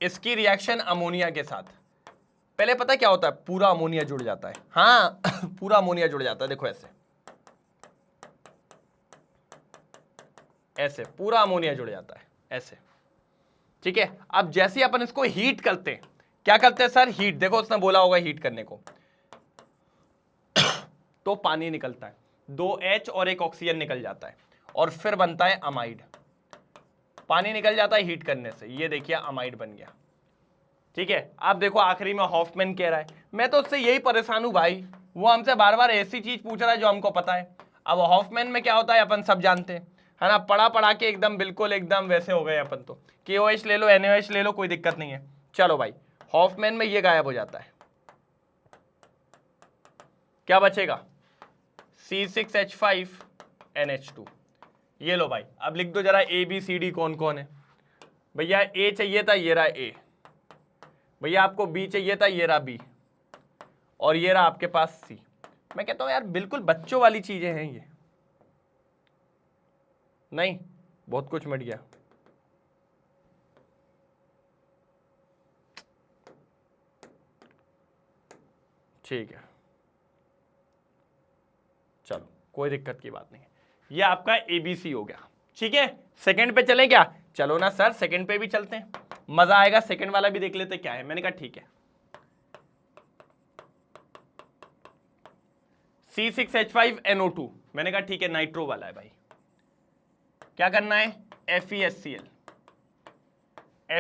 इसकी रिएक्शन अमोनिया के साथ, पहले पता क्या होता है, पूरा अमोनिया जुड़ जाता है। हाँ पूरा अमोनिया जुड़ जाता है, देखो ऐसे ऐसे पूरा अमोनिया जुड़ जाता है ऐसे। ठीक है, अब जैसे अपन इसको हीट करते हैं, क्या करते हैं सर, हीट, देखो उसने बोला होगा हीट करने को, तो पानी निकलता है, 2H और एक ऑक्सीजन निकल जाता है, और फिर बनता है अमाइड। पानी निकल जाता है हीट करने से, ये देखिए अमाइड बन गया। ठीक है, आप देखो आखिरी में हॉफमैन कह रहा है, मैं तो उससे यही परेशान हूं भाई, वो हमसे बार बार ऐसी चीज पूछ रहा है जो हमको पता है। अब हॉफमैन में क्या होता है अपन सब जानते हैं, है ना, पढ़ा पढ़ा के एकदम बिल्कुल एकदम वैसे हो गए अपन, तो KOH ले लो, NaOH ले लो, कोई दिक्कत नहीं है। चलो भाई, हॉफमैन में ये गायब हो जाता है, क्या बचेगा, C6H5NH2। ये लो भाई, अब लिख दो जरा ABCD कौन कौन है। भैया A चाहिए था, ये रहा A, भैया आपको B चाहिए था, ये रहा B, और ये रहा आपके पास C। मैं कहता हूं यार बिल्कुल बच्चों वाली चीजें हैं ये, नहीं बहुत कुछ मिट गया। ठीक है, चलो कोई दिक्कत की बात नहीं है, ये आपका ABC हो गया। ठीक है, सेकंड पे चलें क्या, चलो ना सर सेकंड पे भी चलते हैं, मजा आएगा, सेकंड वाला भी देख लेते क्या है। मैंने कहा ठीक है, C6H5NO2, मैंने कहा ठीक है, नाइट्रो वाला है भाई। क्या करना है, FeSCl।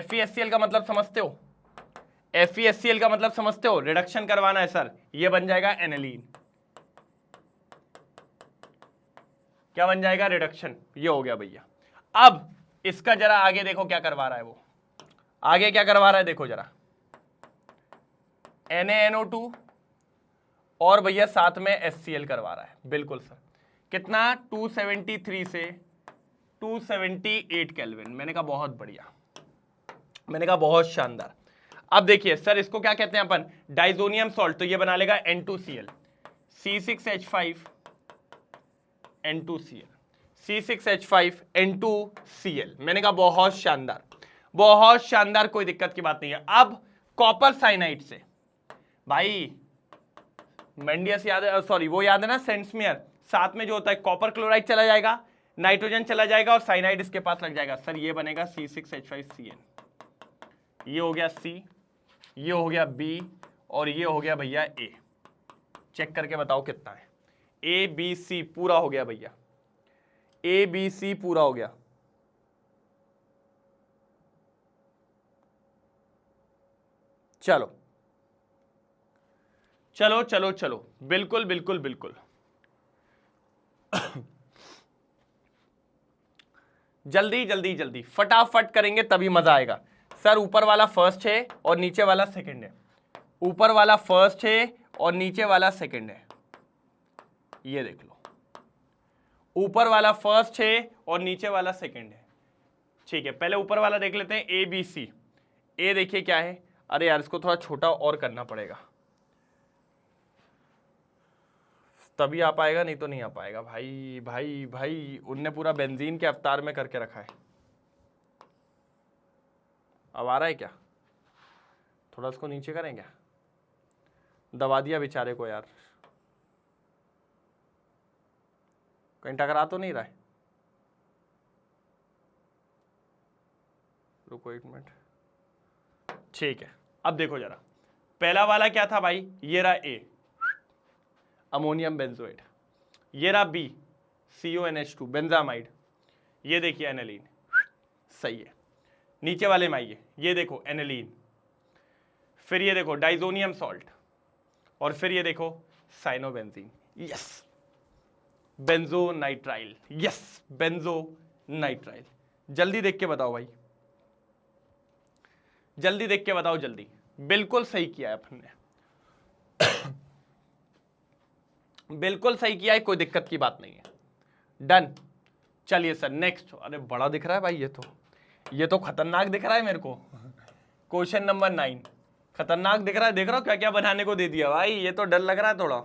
FeSCl का मतलब समझते हो, FeSCl का मतलब समझते हो, रिडक्शन करवाना है सर, ये बन जाएगा एनिलीन। क्या बन जाएगा, रिडक्शन, ये हो गया भैया। अब इसका जरा आगे देखो क्या करवा रहा है वो, आगे क्या करवा रहा है देखो जरा, NaNO2 और भैया साथ में HCl करवा रहा है, बिल्कुल सर। कितना, 273 से 278 केल्विन। मैंने कहा बहुत बढ़िया, मैंने कहा बहुत शानदार। अब देखिए सर, इसको क्या कहते हैं अपन, डाइजोनियम सॉल्ट, तो ये बना लेगा N2Cl, C6H5N2Cl, C6H5N2Cl। मैंने कहा बहुत शानदार, बहुत शानदार, कोई दिक्कत की बात नहीं है। अब कॉपर साइनाइड से, भाई मेंडियस याद है, सॉरी वो याद है ना, सेंटस्मियर, साथ में जो होता है कॉपर क्लोराइड चला जाएगा, नाइट्रोजन चला जाएगा, और साइनाइड इसके पास लग जाएगा। सर ये बनेगा C6H5Cn, ये हो गया C, ये हो गया B, और ये हो गया भैया A। चेक करके बताओ कितना है, ABC पूरा हो गया भैया, ABC पूरा हो गया। चलो चलो चलो चलो, बिल्कुल बिल्कुल बिल्कुल जल्दी जल्दी जल्दी फटाफट करेंगे तभी मजा आएगा। सर ऊपर वाला फर्स्ट है और नीचे वाला सेकंड है, ऊपर वाला फर्स्ट है और नीचे वाला सेकंड है, ये देख लो, ऊपर वाला फर्स्ट है और नीचे वाला सेकंड है। ठीक है, पहले ऊपर वाला देख लेते हैं, ABC। ए देखिए क्या है, अरे यार इसको थोड़ा छोटा और करना पड़ेगा, तभी आ पाएगा, नहीं तो नहीं आ पाएगा। भाई भाई भाई, उनने पूरा बेंजीन के अवतार में करके रखा है। अब आ रहा है क्या, थोड़ा इसको नीचे करें क्या, दबा दिया बेचारे को यार, कहीं टकरा तो नहीं रहा है। रुको 1 मिनट, ठीक है। अब देखो जरा, पहला वाला क्या था भाई, ये रहा ए अमोनियम बेंजोएट, ये रहा बी CONH2 बेंजामाइड, ये देखिए एनालीन, सही है। नीचे वाले में आइए, ये देखो एनालीन, फिर ये देखो डाइजोनियम सॉल्ट, और फिर ये देखो साइनोबेंजीन, यस बेंजोनाइट्राइल, यस बेंजोनाइट्राइल। जल्दी देख के बताओ भाई, जल्दी देख के बताओ, जल्दी। बिल्कुल सही किया है अपन ने, बिल्कुल सही किया है, कोई दिक्कत की बात नहीं है, डन। चलिए सर नेक्स्ट। अरे बड़ा दिख रहा है भाई, ये तो खतरनाक दिख रहा है मेरे को। क्वेश्चन नंबर 9 खतरनाक दिख रहा है, देख रहा हो क्या क्या बनाने को दे दिया भाई, ये तो डर लग रहा है थोड़ा।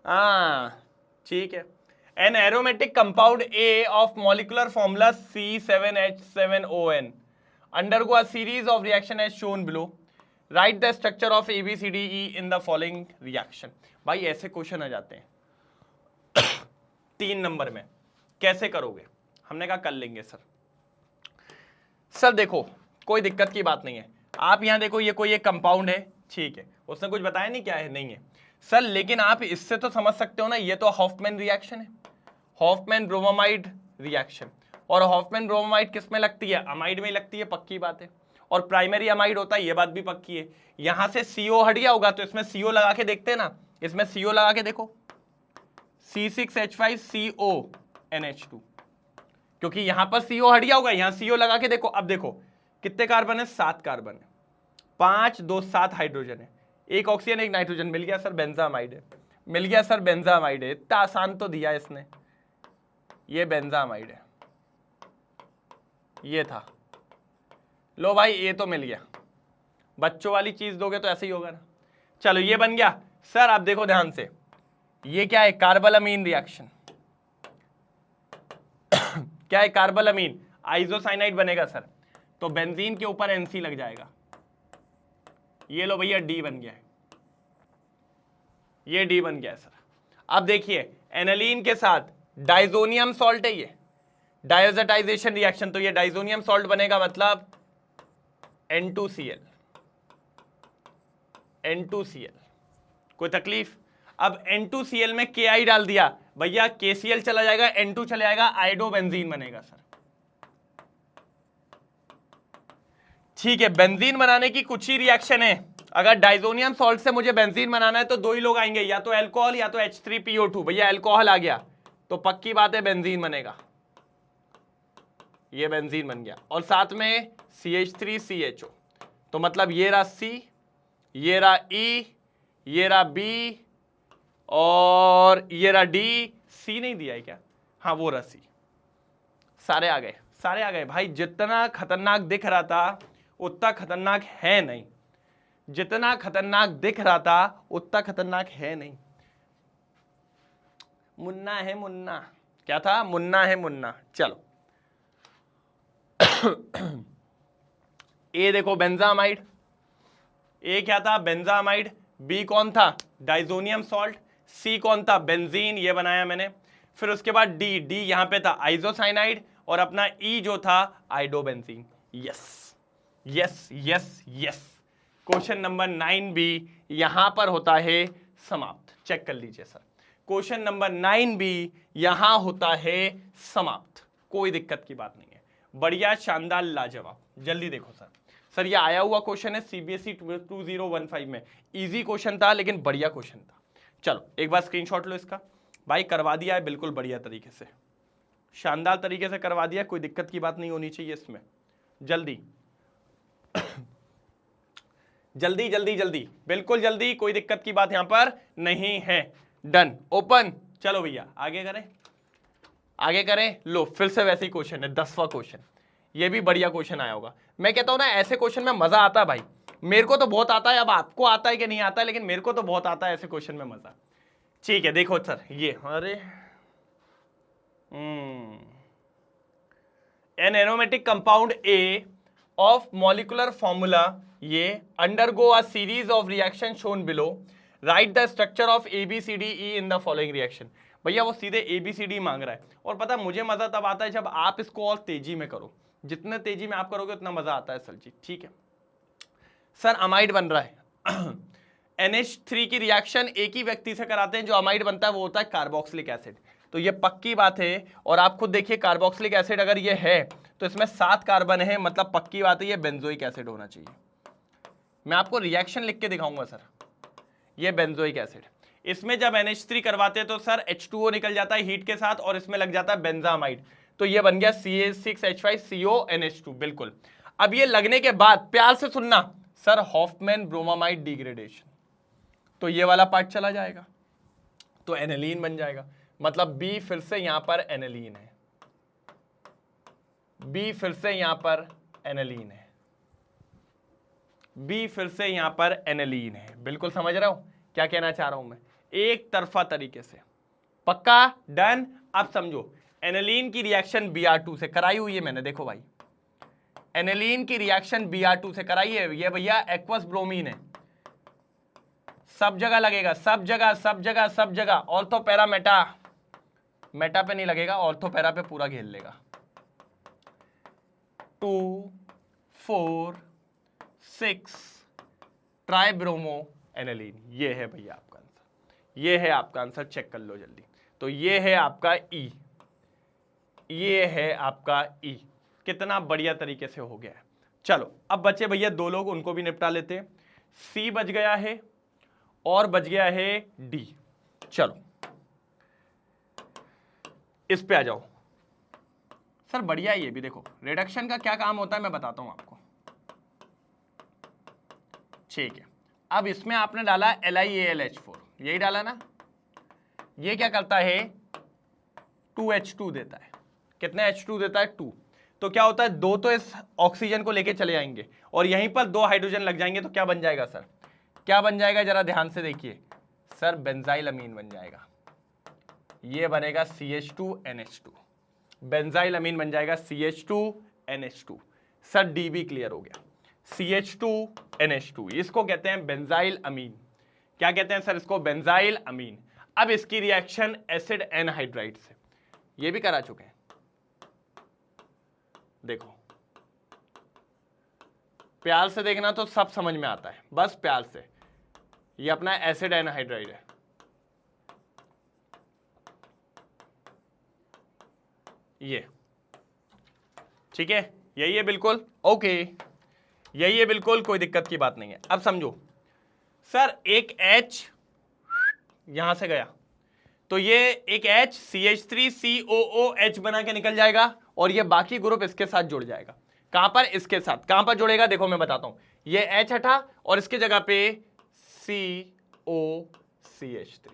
हाँ ठीक है। N aromatic compound A of molecular formula C7H7ON undergo a series of reaction as shown below. Write the structure of ABCDE in the following reaction. भाई ऐसे क्वेश्चन आ जाते हैं 3 नंबर में, कैसे करोगे? हमने कहा कर लेंगे सर। सर देखो कोई दिक्कत की बात नहीं है, आप यहां देखो ये कोई एक कंपाउंड है, ठीक है, उसने कुछ बताया नहीं क्या है, नहीं है सर, लेकिन आप इससे तो समझ सकते हो ना, ये तो हॉफमैन रिएक्शन है, हॉफमैन ब्रोमामाइड रिएक्शन। और हॉफमैन ब्रोमामाइड किस में लगती है? अमाइड में लगती है, पक्की बात है। और प्राइमरी अमाइड होता है, ये बात भी पक्की है। यहां से CO हट गया होगा तो इसमें CO लगा के देखते हैं ना, इसमें CO लगा के देखो, C6H5CONH2, क्योंकि यहां पर CO हट गया होगा, यहां CO लगा के देखो। अब देखो कितने कार्बन है? 7 कार्बन है, 5 2 7 हाइड्रोजन है, एक ऑक्सीजन एक नाइट्रोजन, मिल गया सर बेंजामाइड है, मिल गया सर बेंजामाइड है। इतना आसान तो दिया इसने, ये बेंजामाइड है, ये था, लो भाई ये तो मिल गया। बच्चों वाली चीज दोगे तो ऐसे ही होगा ना। चलो ये बन गया सर। आप देखो ध्यान से, ये क्या है? कार्बोलामीन रिएक्शन। क्या है? कार्बोलामीन, आइसोसाइनाइड बनेगा सर, तो बेंजीन के ऊपर NC लग जाएगा। ये लो भैया D बन गया है, ये D बन गया है सर। अब देखिए एनालीन के साथ डाइजोनियम सॉल्ट है, ये डायोजेटाइजेशन रिएक्शन, तो ये डाइजोनियम सॉल्ट बनेगा, मतलब N2Cl, N2Cl। कोई तकलीफ? अब N2Cl में Ki डाल दिया भैया, KCl चला जाएगा, N2 चला जाएगा, आइडोबेंजीन बनेगा सर। ठीक है, बेंजीन बनाने की कुछ ही रिएक्शन है। अगर डाइजोनियम सॉल्ट से मुझे बेंजीन बनाना है तो 2 ही लोग आएंगे, या तो अल्कोहल या तो H3PO2। भैया अल्कोहल आ गया तो पक्की बात है बेंजीन बनेगा, ये बेंजीन बन गया। और साथ में CH3CHO, तो मतलब ये रहा C, ये रहा E, ये रहा B, और ये रहा D। C नहीं दिया है क्या? हाँ वो रहा C। सारे आ गए, सारे आ गए भाई। जितना खतरनाक दिख रहा था उतना खतरनाक है नहीं, जितना खतरनाक दिख रहा था उतना खतरनाक है नहीं। मुन्ना है मुन्ना, क्या था? मुन्ना है मुन्ना। चलो ए देखो बेंजामाइड, ए क्या था? बेंजामाइड। बी कौन था? Diazonium salt. सी कौन था? बेंजीन, ये बनाया मैंने। फिर उसके बाद डी, डी यहां पे था आइसोसाइनाइड, और अपना ई जो था iodobenzene. Yes yes yes yes. Question number 9B यहां पर होता है समाप्त। चेक कर लीजिए सर, क्वेश्चन नंबर 9B यहां होता है समाप्त। कोई दिक्कत की बात नहीं है, बढ़िया शानदार लाजवाब। जल्दी देखो सर, सर ये आया हुआ क्वेश्चन है CBSE 2015 में, इजी क्वेश्चन था लेकिन बढ़िया क्वेश्चन था। चलो एक बार स्क्रीनशॉट लो इसका। भाई करवा दिया है बिल्कुल बढ़िया तरीके से, शानदार तरीके से करवा दिया, कोई दिक्कत की बात नहीं होनी चाहिए इसमें। जल्दी जल्दी जल्दी जल्दी, बिल्कुल जल्दी, कोई दिक्कत की बात यहां पर नहीं है। Done, open. चलो भैया आगे करें, आगे करें। लो फिर से वैसे ही क्वेश्चन है, 10वां क्वेश्चन। ये भी बढ़िया क्वेश्चन आया होगा। मैं कहता हूं ना ऐसे क्वेश्चन में मजा आता है भाई, मेरे को तो बहुत आता है। अब आपको आता है कि नहीं आता है, लेकिन मेरे को तो बहुत आता है ऐसे क्वेश्चन में मजा। ठीक है देखो सर, ये अरे an aromatic compound A of molecular formula, ये undergo a series of reaction shown below. Write the structure of ABCDE in the following reaction. भैया वो सीधे ABCD मांग रहा है। और पता मुझे मजा तब आता है जब आप इसको और तेजी में करो। जितने तेजी में आप करोगे उतना मजा आता है सर जी। ठीक है सर, अमाइड बन रहा है NH3 की रिएक्शन एक ही व्यक्ति से कराते हैं, जो अमाइड बनता है वो होता है कार्बोक्सिलिक एसिड। तो ये पक्की बात है, और आप खुद देखिए कार्बोक्सिलिक एसिड अगर ये है तो इसमें 7 कार्बन है, मतलब पक्की बात है ये बेंजोइक एसिड होना चाहिए। मैं आपको रिएक्शन लिख के दिखाऊंगा सर, ये बेंजोइक एसिड। इसमें जब NH3 करवाते हैं तो सर H2O निकल जाता है हीट के साथ और इसमें लग जाता है बेंजामाइड, तो ये बन गया CH6H5CO NH2। बिल्कुल। अब ये लगने के बाद प्यार से सुनना सर, हॉफमैन ब्रोमामाइड डिग्रेडेशन, तो ये वाला पार्ट चला जाएगा तो एनिलीन बन जाएगा। मतलब B फिर से यहां पर एनिलीन है, B फिर से यहां पर एनिलीन है, B फिर से यहां पर एनिलीन है। बिल्कुल समझ रहे हो क्या कहना चाह रहा हूं मैं, एक तरफा तरीके से। पक्का? डन। अब समझो, एनिलीन की रिएक्शन Br2 से कराई हुई है मैंने, देखो भाई एनिलीन की रिएक्शन Br2 से कराई है, ये भैया एक्वस ब्रोमीन है, सब जगह लगेगा, सब जगह सब जगह सब जगह। ऑर्थो पैरा मेटा, मेटा पे नहीं लगेगा, ऑर्थो पैरा पे पूरा घेर लेगा। 2 4 6 ट्राइब्रोमो एनिलीन, ये है भैया आपका आंसर, ये है आपका आंसर, चेक कर लो जल्दी। तो ये है आपका ई, ये है आपका ई। कितना बढ़िया तरीके से हो गया है। चलो अब बचे भैया 2 लोग, उनको भी निपटा लेते हैं। सी बच गया है और बच गया है डी। चलो इस पे आ जाओ सर, बढ़िया ये भी देखो, रिडक्शन का क्या काम होता है मैं बताता हूं आपको। ठीक है, अब इसमें आपने डाला LiAlH4, यही डाला ना। ये क्या करता है, 2H2 देता है। कितने H2 देता है? 2। तो क्या होता है, 2 तो इस ऑक्सीजन को लेके चले जाएंगे और यहीं पर 2 हाइड्रोजन लग जाएंगे, तो क्या बन जाएगा सर, क्या बन जाएगा जरा ध्यान से देखिए सर, बेंजाइल अमीन बन जाएगा। ये बनेगा CH2NH2, बेंजाइल अमीन बन जाएगा CH2NH2। सर डी भी क्लियर हो गया, CH2NH2, इसको कहते हैं बेंजाइल अमीन। क्या कहते हैं सर इसको? बेंजाइल अमीन। अब इसकी रिएक्शन एसिड एनहाइड्राइड से, ये भी करा चुके हैं, देखो प्यार से देखना तो सब समझ में आता है, बस प्यार से। ये अपना एसिड एनहाइड्राइड है, ये ठीक है, यही है बिल्कुल, ओके यही है बिल्कुल, कोई दिक्कत की बात नहीं है। अब समझो सर, एक H यहां से गया तो ये एक H CH3COOH बना के निकल जाएगा और ये बाकी ग्रुप इसके साथ जुड़ जाएगा। कहां पर? इसके साथ। कहां पर जुड़ेगा देखो मैं बताता हूं, ये H हटा और इसकी जगह पे COCH3,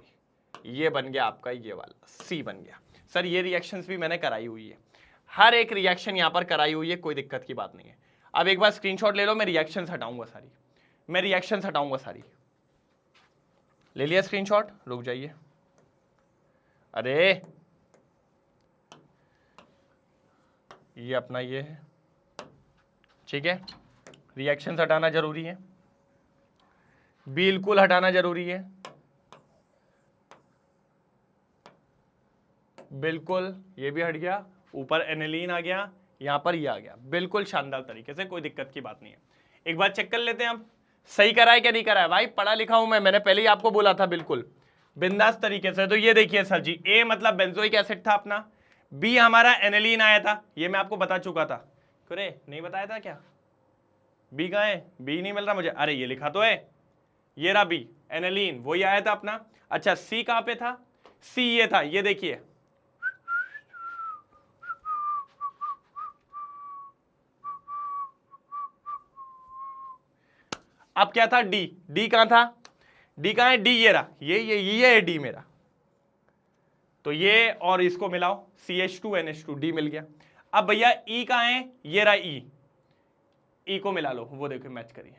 ये बन गया आपका ये वाला C बन गया। सर ये रिएक्शंस भी मैंने कराई हुई है, हर एक रिएक्शन यहां पर कराई हुई है, कोई दिक्कत की बात नहीं है। अब एक बार स्क्रीनशॉट ले लो, मैं रिएक्शंस हटाऊंगा सारी, मैं रिएक्शंस हटाऊंगा सारी। ले लिया स्क्रीनशॉट? रुक जाइए, अरे ये अपना ये है, ठीक है। रिएक्शंस हटाना जरूरी है, बिल्कुल हटाना जरूरी है, बिल्कुल। ये भी हट गया, ऊपर एनिलीन आ गया, यहां पर ये आ गया, बिल्कुल शानदार तरीके से, कोई दिक्कत की बात नहीं है। एक बार चेक कर लेते हैं हम, सही करा है क्या नहीं करा है। भाई पढ़ा लिखा हूं मैंने पहले ही आपको बोला था, बिल्कुल बिंदास तरीके से। तो ये देखिए सर जी, ए मतलब बेंजोइक एसिड था अपना, बी हमारा एनिलीन आया था, ये मैं आपको बता चुका था। अरे नहीं बताया था क्या? बी कहाँ है? बी नहीं मिल रहा मुझे, अरे ये लिखा तो है, ये रहा बी, एनिलीन वही आया था अपना। अच्छा सी कहां पे था? सी ये था, ये देखिए अब क्या था? डी, डी कहां था? डी कहां है? डी ये रहा, ये है डी मेरा। तो ये और इसको मिलाओ, CH2NH2, डी मिल गया। अब भैया ई कहां है? ये रहा ई, ई को मिला लो, वो देखो मैच करिए,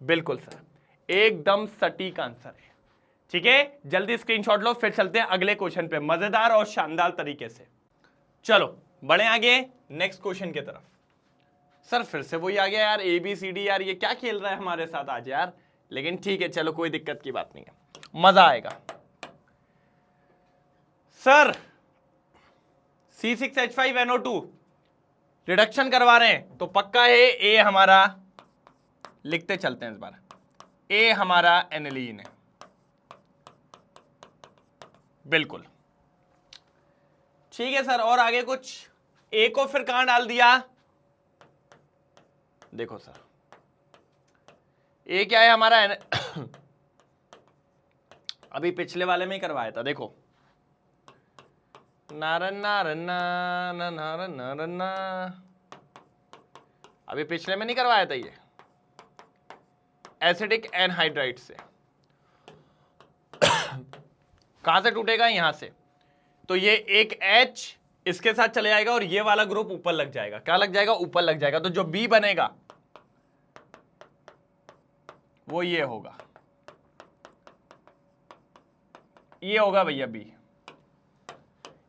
बिल्कुल सर एकदम सटीक आंसर है। ठीक है, जल्दी स्क्रीनशॉट लो, फिर चलते हैं अगले क्वेश्चन पे मजेदार और शानदार तरीके से। चलो बढ़े आगे नेक्स्ट क्वेश्चन की तरफ। सर फिर से वही आ गया यार, ABCD, यार ये क्या खेल रहा है हमारे साथ आज यार, लेकिन ठीक है चलो कोई दिक्कत की बात नहीं है, मजा आएगा। सर C6H5NO2 रिडक्शन करवा रहे हैं तो पक्का है ए हमारा, लिखते चलते हैं इस बार, ए हमारा एनिलीन है, बिल्कुल ठीक है सर। और आगे कुछ, ए को फिर कहां डाल दिया, देखो सर ए क्या है हमारा अभी पिछले वाले में ही करवाया था, देखो नारन नारन नारन नारन, अभी पिछले में नहीं करवाया था ये, एसिडिक एनहाइड्राइड से कहां से टूटेगा, यहां से, तो ये एक H इसके साथ चले जाएगा और ये वाला ग्रुप ऊपर लग जाएगा, क्या लग जाएगा, ऊपर लग जाएगा, तो जो B बनेगा वो ये होगा, ये होगा भैया B,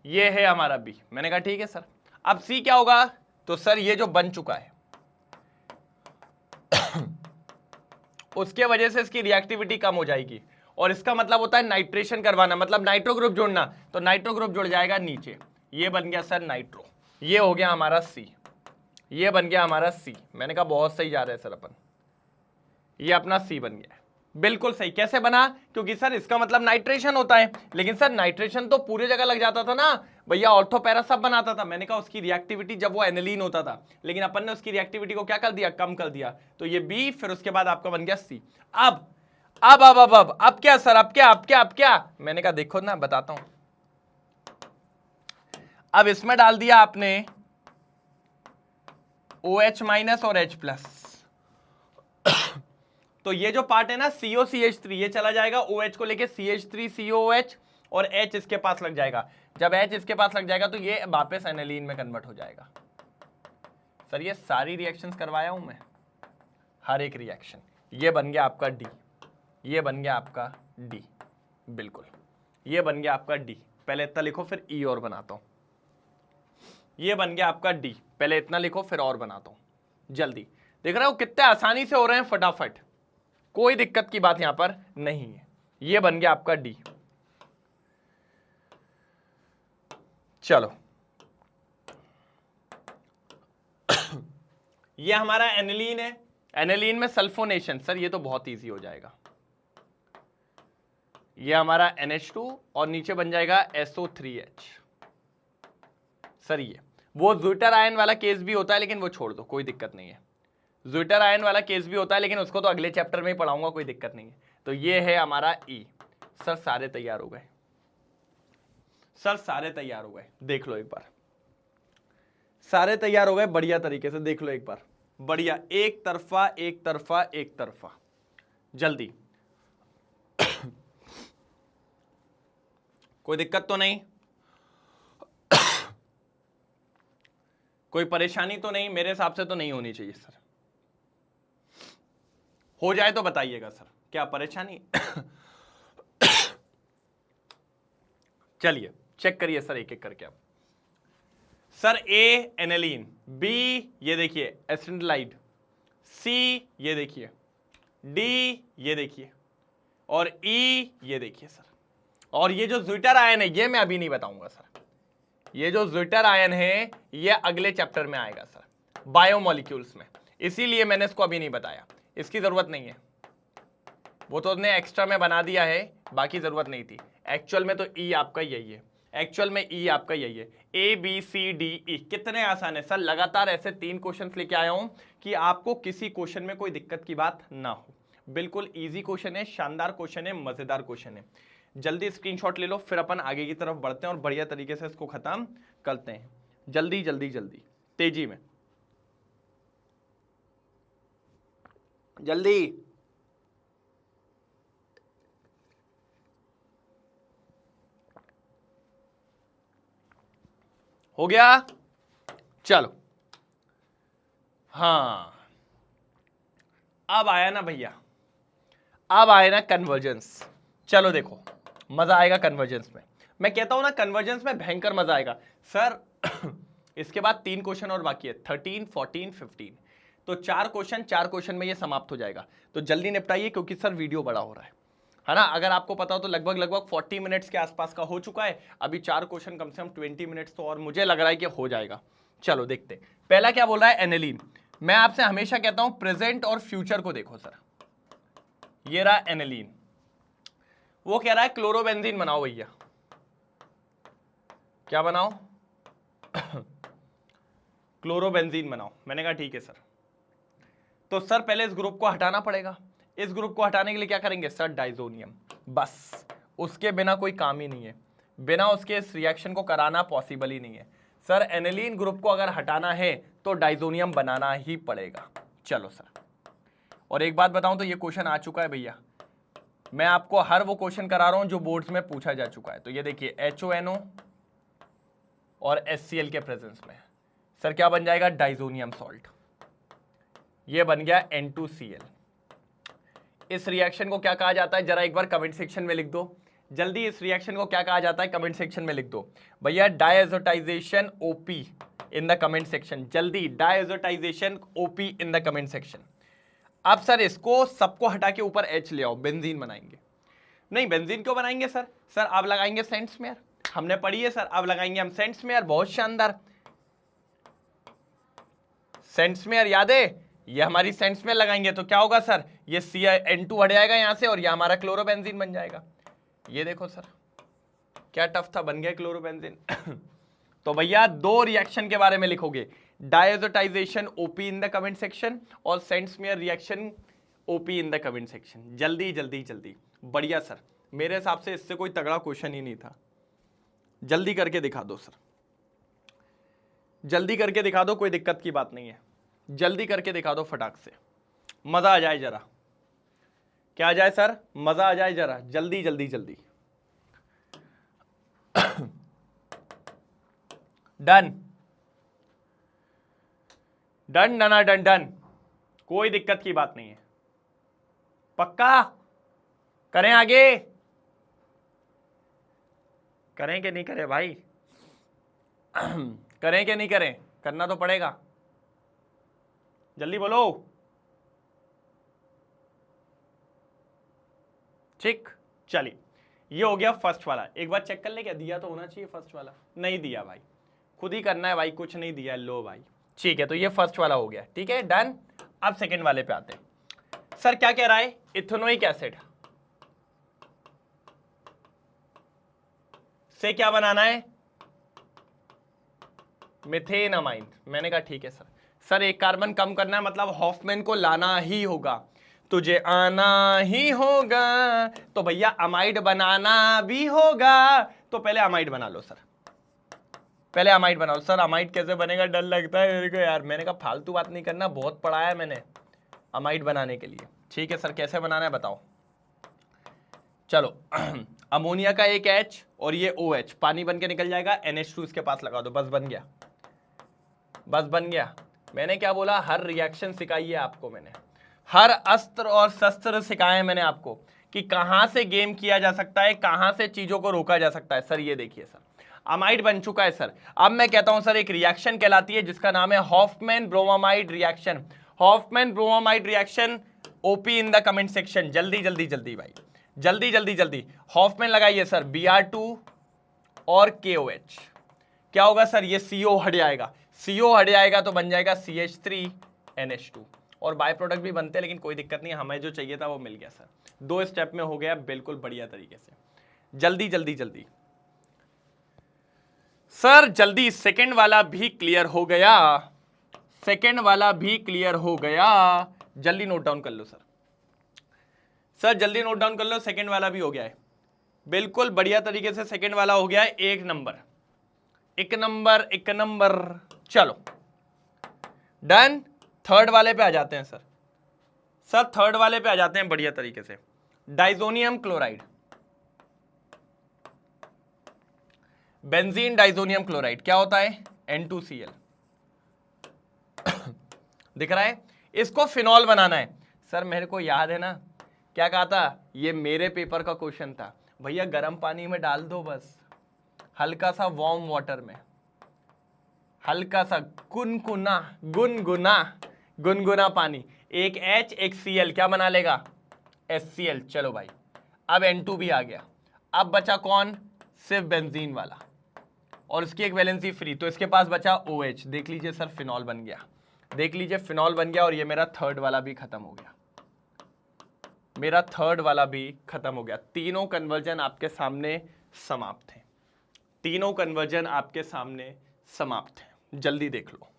ये है हमारा B। मैंने कहा ठीक है सर। अब C क्या होगा, तो सर ये जो बन चुका है उसके वजह से इसकी रिएक्टिविटी कम हो जाएगी, और इसका मतलब होता है नाइट्रेशन करवाना, मतलब नाइट्रो ग्रुप जोड़ना, तो नाइट्रो ग्रुप जुड़ जाएगा नीचे, ये बन गया सर नाइट्रो, ये हो गया हमारा C, ये बन गया हमारा C। मैंने कहा बहुत सही जा रहा है सर अपन, ये अपना C बन गया, बिल्कुल सही। कैसे बना, क्योंकि सर इसका मतलब नाइट्रेशन होता है, लेकिन सर नाइट्रेशन तो पूरी जगह लग जाता था ना भैया, ऑर्थो पैरा सब बनाता था। मैंने कहा उसकी रिएक्टिविटी जब वो एनिलीन होता था, लेकिन अपन ने उसकी रिएक्टिविटी को क्या कर दिया, कम कर दिया, तो ये B, फिर उसके बाद आपका बन गया C। अब क्या सर, अब क्या, मैंने कहा देखो ना बताता हूं, अब इसमें डाल दिया आपने OH- और H+, तो ये जो पार्ट है ना COCH3, ये चला जाएगा OH को लेके CH3COOH, और H इसके पास लग जाएगा। जब H इसके पास लग जाएगा तो ये वापस एनिलीन में कन्वर्ट हो जाएगा। सर ये सारी रिएक्शंस करवाया हूं मैं, हर एक रिएक्शन। ये बन गया आपका D, ये बन गया आपका D, बिल्कुल ये बन गया आपका D। पहले इतना लिखो फिर E और बनाता हूं। ये बन गया आपका D, पहले इतना लिखो फिर और बनाता हूं जल्दी। देख रहे हो कितने आसानी से हो रहे हैं, फटाफट, कोई दिक्कत की बात यहां पर नहीं है। ये बन गया आपका D। चलो ये हमारा एनिलीन है, एनिलीन में सल्फोनेशन, सर ये तो बहुत इजी हो जाएगा। ये हमारा NH2 और नीचे बन जाएगा SO3H। सर ये वो ज़्विटर आयन वाला केस भी होता है, लेकिन वो छोड़ दो, कोई दिक्कत नहीं है। ज़्विटर आयन वाला केस भी होता है, लेकिन उसको तो अगले चैप्टर में ही पढ़ाऊंगा, कोई दिक्कत नहीं है। तो ये है हमारा E। सर सारे तैयार हो गए, सर सारे तैयार हो गए, देख लो एक बार, सारे तैयार हो गए बढ़िया तरीके से, देख लो एक बार, बढ़िया, एक तरफा एक तरफा एक तरफा, जल्दी कोई दिक्कत तो नहीं, कोई परेशानी तो नहीं, मेरे हिसाब से तो नहीं होनी चाहिए सर। हो जाए तो बताइएगा सर, क्या परेशानी चलिए चेक करिए सर एक एक करके आप। सर A एनिलीन, B ये देखिए एसिटाइड, C ये देखिए, D ये देखिए, और E ये देखिए सर। और ये जो ज़्विटर आयन है ये मैं अभी नहीं बताऊंगा सर, ये जो ज़्विटर आयन है ये अगले चैप्टर में आएगा सर, बायोमोलिक्यूल्स में, इसीलिए मैंने इसको अभी नहीं बताया, इसकी जरूरत नहीं है, वो तो उसने एक्स्ट्रा में बना दिया है, बाकी जरूरत नहीं थी। एक्चुअल में तो E आपका यही है, एक्चुअल में E आपका यही है, ABCDE। कितने आसान है सर, लगातार ऐसे 3 क्वेश्चन लेके आया हूं कि आपको किसी क्वेश्चन में कोई दिक्कत की बात ना हो। बिल्कुल इजी क्वेश्चन है, शानदार क्वेश्चन है, मजेदार क्वेश्चन है। जल्दी स्क्रीनशॉट ले लो, फिर अपन आगे की तरफ बढ़ते हैं और बढ़िया तरीके से इसको खत्म करते हैं। जल्दी जल्दी जल्दी, तेजी में, जल्दी। हो गया, चलो हाँ, अब आया ना भैया, अब आया ना कन्वर्जेंस। चलो देखो मजा आएगा कन्वर्जेंस में, मैं कहता हूं ना कन्वर्जेंस में भयंकर मजा आएगा सर। इसके बाद 3 क्वेश्चन और बाकी है, 13, 14, 15, तो 4 क्वेश्चन में ये समाप्त हो जाएगा। तो जल्दी निपटाइए क्योंकि सर वीडियो बड़ा हो रहा है ना। अगर आपको पता हो तो लगभग 40 मिनट्स के आसपास का हो चुका है, अभी 4 क्वेश्चन कम से कम 20 मिनट्स तो और मुझे लग रहा है कि हो जाएगा। चलो देखते हैं। पहला क्या बोल रहा है, एनिलीन। मैं आपसे हमेशा कहता हूं प्रेजेंट और फ्यूचर को देखो सर। ये रहा एनिलीन, वो कह रहा है क्लोरोबेंजीन बनाओ भैया। क्या बनाओ? क्लोरोबेंजीन बनाओ। मैंने कहा ठीक है सर। तो सर पहले इस ग्रुप को हटाना पड़ेगा। इस ग्रुप को हटाने के लिए क्या करेंगे सर, डाइजोनियम। बस, उसके बिना कोई काम ही नहीं है, बिना उसके इस रिएक्शन को कराना पॉसिबल ही नहीं है सर। एनिलीन ग्रुप को अगर हटाना है तो डाइजोनियम बनाना ही पड़ेगा। चलो सर, और एक बात बताऊं तो ये क्वेश्चन आ चुका है भैया। मैं आपको हर वो क्वेश्चन करा रहा हूं जो बोर्ड्स में पूछा जा चुका है। तो ये देखिए HONO और HCl के प्रेजेंस में सर क्या बन जाएगा, डाइजोनियम सॉल्ट। ये बन गया N2Cl। इस रिएक्शन को क्या कहा जाता है, जरा एक बार कमेंट सेक्शन में लिख दो जल्दी। इस रिएक्शन को क्या कहा जाता है, कमेंट सेक्शन में लिख दो भैया। डायएजोटाइजेशन OP in the comment section, जल्दी डायएजोटाइजेशन OP in the comment section. अब सर इसको सबको हटा के ऊपर H ले आओ, बेंजीन बनाएंगे। नहीं, बेंजीन क्यों बनाएंगे सर? सर आप लगाएंगे सेंट स्मेयर, हमने पढ़ी है सर। अब लगाएंगे हम सेंट स्मेयर, बहुत शानदार। सेंट स्मेयर याद है, ये हमारी सेंट स्मेयर लगाएंगे तो क्या होगा सर, ये N2 हट जाएगा यहां से और ये हमारा क्लोरोबेंजीन बन जाएगा। ये देखो सर क्या टफ था, बन गया क्लोरोबेंजीन। तो भैया दो रिएक्शन के बारे में लिखोगे, diazotization OP in the comment section और Sandmeyer reaction OP in the comment section. जल्दी जल्दी जल्दी, बढ़िया सर। मेरे हिसाब से इससे कोई तगड़ा क्वेश्चन ही नहीं था। जल्दी करके दिखा दो सर, जल्दी करके दिखा दो, कोई दिक्कत की बात नहीं है। जल्दी करके दिखा दो फटाक से, मजा आ जाए जरा। क्या आ जाए सर, मजा आ जाए जरा, जल्दी जल्दी जल्दी। डन डन डना डन डन, कोई दिक्कत की बात नहीं है। पक्का करें, आगे करें कि नहीं करें भाई? करें कि नहीं करें, करना तो पड़ेगा। जल्दी बोलो। ठीक, चलिए ये हो गया फर्स्ट वाला। एक बार चेक कर ले, क्या दिया तो होना चाहिए फर्स्ट वाला। नहीं दिया भाई, खुद ही करना है भाई, कुछ नहीं दिया। लो भाई, ठीक है, तो ये फर्स्ट वाला हो गया। ठीक है, डन। अब सेकंड वाले पे आते हैं। सर क्या कह रहा है, इथेनोइक एसिड से क्या बनाना है, मिथेन अमाइन। मैंने कहा ठीक है सर। सर एक कार्बन कम करना है, मतलब हॉफमैन को लाना ही होगा, तुझे आना ही होगा, तो भैया अमाइड बनाना भी होगा। तो पहले अमाइड बना लो सर, पहले अमाइड बना लो। सर अमाइड कैसे बनेगा, डर लगता है मेरे को यार। मैंने कहा फालतू बात नहीं करना, बहुत पढ़ाया है मैंने अमाइड बनाने के लिए। ठीक है सर, कैसे बनाना है बताओ। चलो अमोनिया का एक H और ये OH, पानी बन के निकल जाएगा, NH2 इसके पास लगा दो, बस बन गया, बस बन गया। मैंने क्या बोला, हर रिएक्शन सिखाई है आपको मैंने, हर अस्त्र और शस्त्र सिखाए मैंने आपको कि कहां से गेम किया जा सकता है, कहां से चीजों को रोका जा सकता है। सर ये देखिए सर, अमाइड बन चुका है सर। अब मैं कहता हूं सर एक रिएक्शन कहलाती है जिसका नाम है Hofmann bromamide reaction. Hofmann bromamide reaction OP in the comment section. जल्दी जल्दी जल्दी भाई, जल्दी जल्दी जल्दी। हॉफमैन लगाइए सर, Br2 और KOH। क्या होगा सर, ये CO हट जाएगा, CO हट जाएगा तो बन जाएगा CH3NH2। और बाय प्रोडक्ट भी बनते हैं, लेकिन कोई दिक्कत नहीं, हमें जो चाहिए था वो मिल गया सर। 2 स्टेप में हो गया बिल्कुल बढ़िया तरीके से। जल्दी जल्दी जल्दी सर, जल्दी। सेकंड वाला भी क्लियर हो गया, सेकंड वाला भी क्लियर हो गया। जल्दी नोट डाउन कर लो सर, सर जल्दी नोट डाउन कर लो। सेकंड वाला भी हो गया है, बिल्कुल बढ़िया तरीके से सेकंड वाला हो गया है। एक नंबर, एक नंबर, एक नंबर। चलो डन। थर्ड वाले पे आ जाते हैं सर। सर थर्ड वाले पे आ जाते हैं बढ़िया तरीके से। Diazonium chloride, benzene diazonium chloride क्या होता है, N2Cl। दिख रहा है, इसको फिनॉल बनाना है। सर मेरे को याद है ना, क्या कहा था, ये मेरे पेपर का क्वेश्चन था भैया। गर्म पानी में डाल दो बस, हल्का सा वार्म वाटर में, हल्का सा गुनगुना गुनगुना गुनगुना पानी, एक H एक Cl, क्या बना लेगा, HCl। चलो भाई, अब N2 भी आ गया। अब बचा कौन, सिर्फ बेंजीन वाला। और इसकी एक वैलेंसी फ्री, तो इसके पास बचा OH। देख लीजिए सर फिनॉल बन गया, देख लीजिए फिनॉल बन गया, और ये मेरा थर्ड वाला भी खत्म हो गया, मेरा थर्ड वाला भी खत्म हो गया। तीनों कन्वर्जन आपके सामने समाप्त हैं, तीनों कन्वर्जन आपके सामने समाप्त हैं। जल्दी देख लो,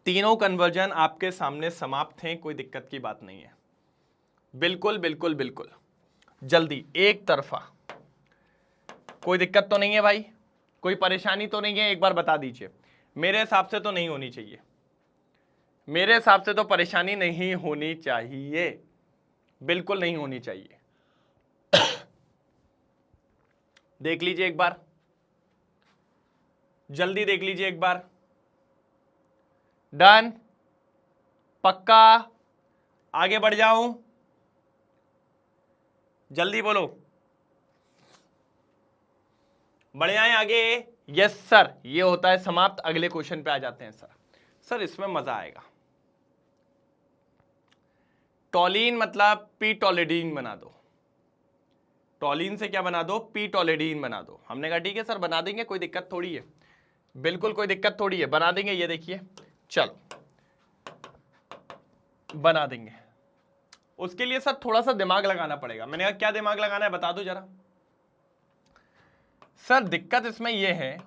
तीनों कन्वर्जन आपके सामने समाप्त हैं, कोई दिक्कत की बात नहीं है। बिल्कुल बिल्कुल बिल्कुल जल्दी, एक तरफा, कोई दिक्कत तो नहीं है भाई, कोई परेशानी तो नहीं है, एक बार बता दीजिए। मेरे हिसाब से तो नहीं होनी चाहिए, मेरे हिसाब से तो परेशानी नहीं होनी चाहिए, बिल्कुल नहीं होनी चाहिए। देख लीजिए एक बार, जल्दी देख लीजिए एक बार। डन, पक्का, आगे बढ़ जाऊं, जल्दी बोलो, बढ़ जाएं आगे। यस सर, ये होता है समाप्त। अगले क्वेश्चन पे आ जाते हैं सर। सर इसमें मजा आएगा। टॉलिन मतलब पी टॉलिडीन बना दो, टॉलिन से क्या बना दो, पी टॉलिडीन बना दो। हमने कहा ठीक है सर बना देंगे, कोई दिक्कत थोड़ी है, बिल्कुल कोई दिक्कत थोड़ी है, बना देंगे। ये देखिए, चलो बना देंगे। उसके लिए सर थोड़ा सा दिमाग लगाना पड़ेगा। मैंने कहा क्या दिमाग लगाना है बता दो जरा। सर दिक्कत इसमें यह है,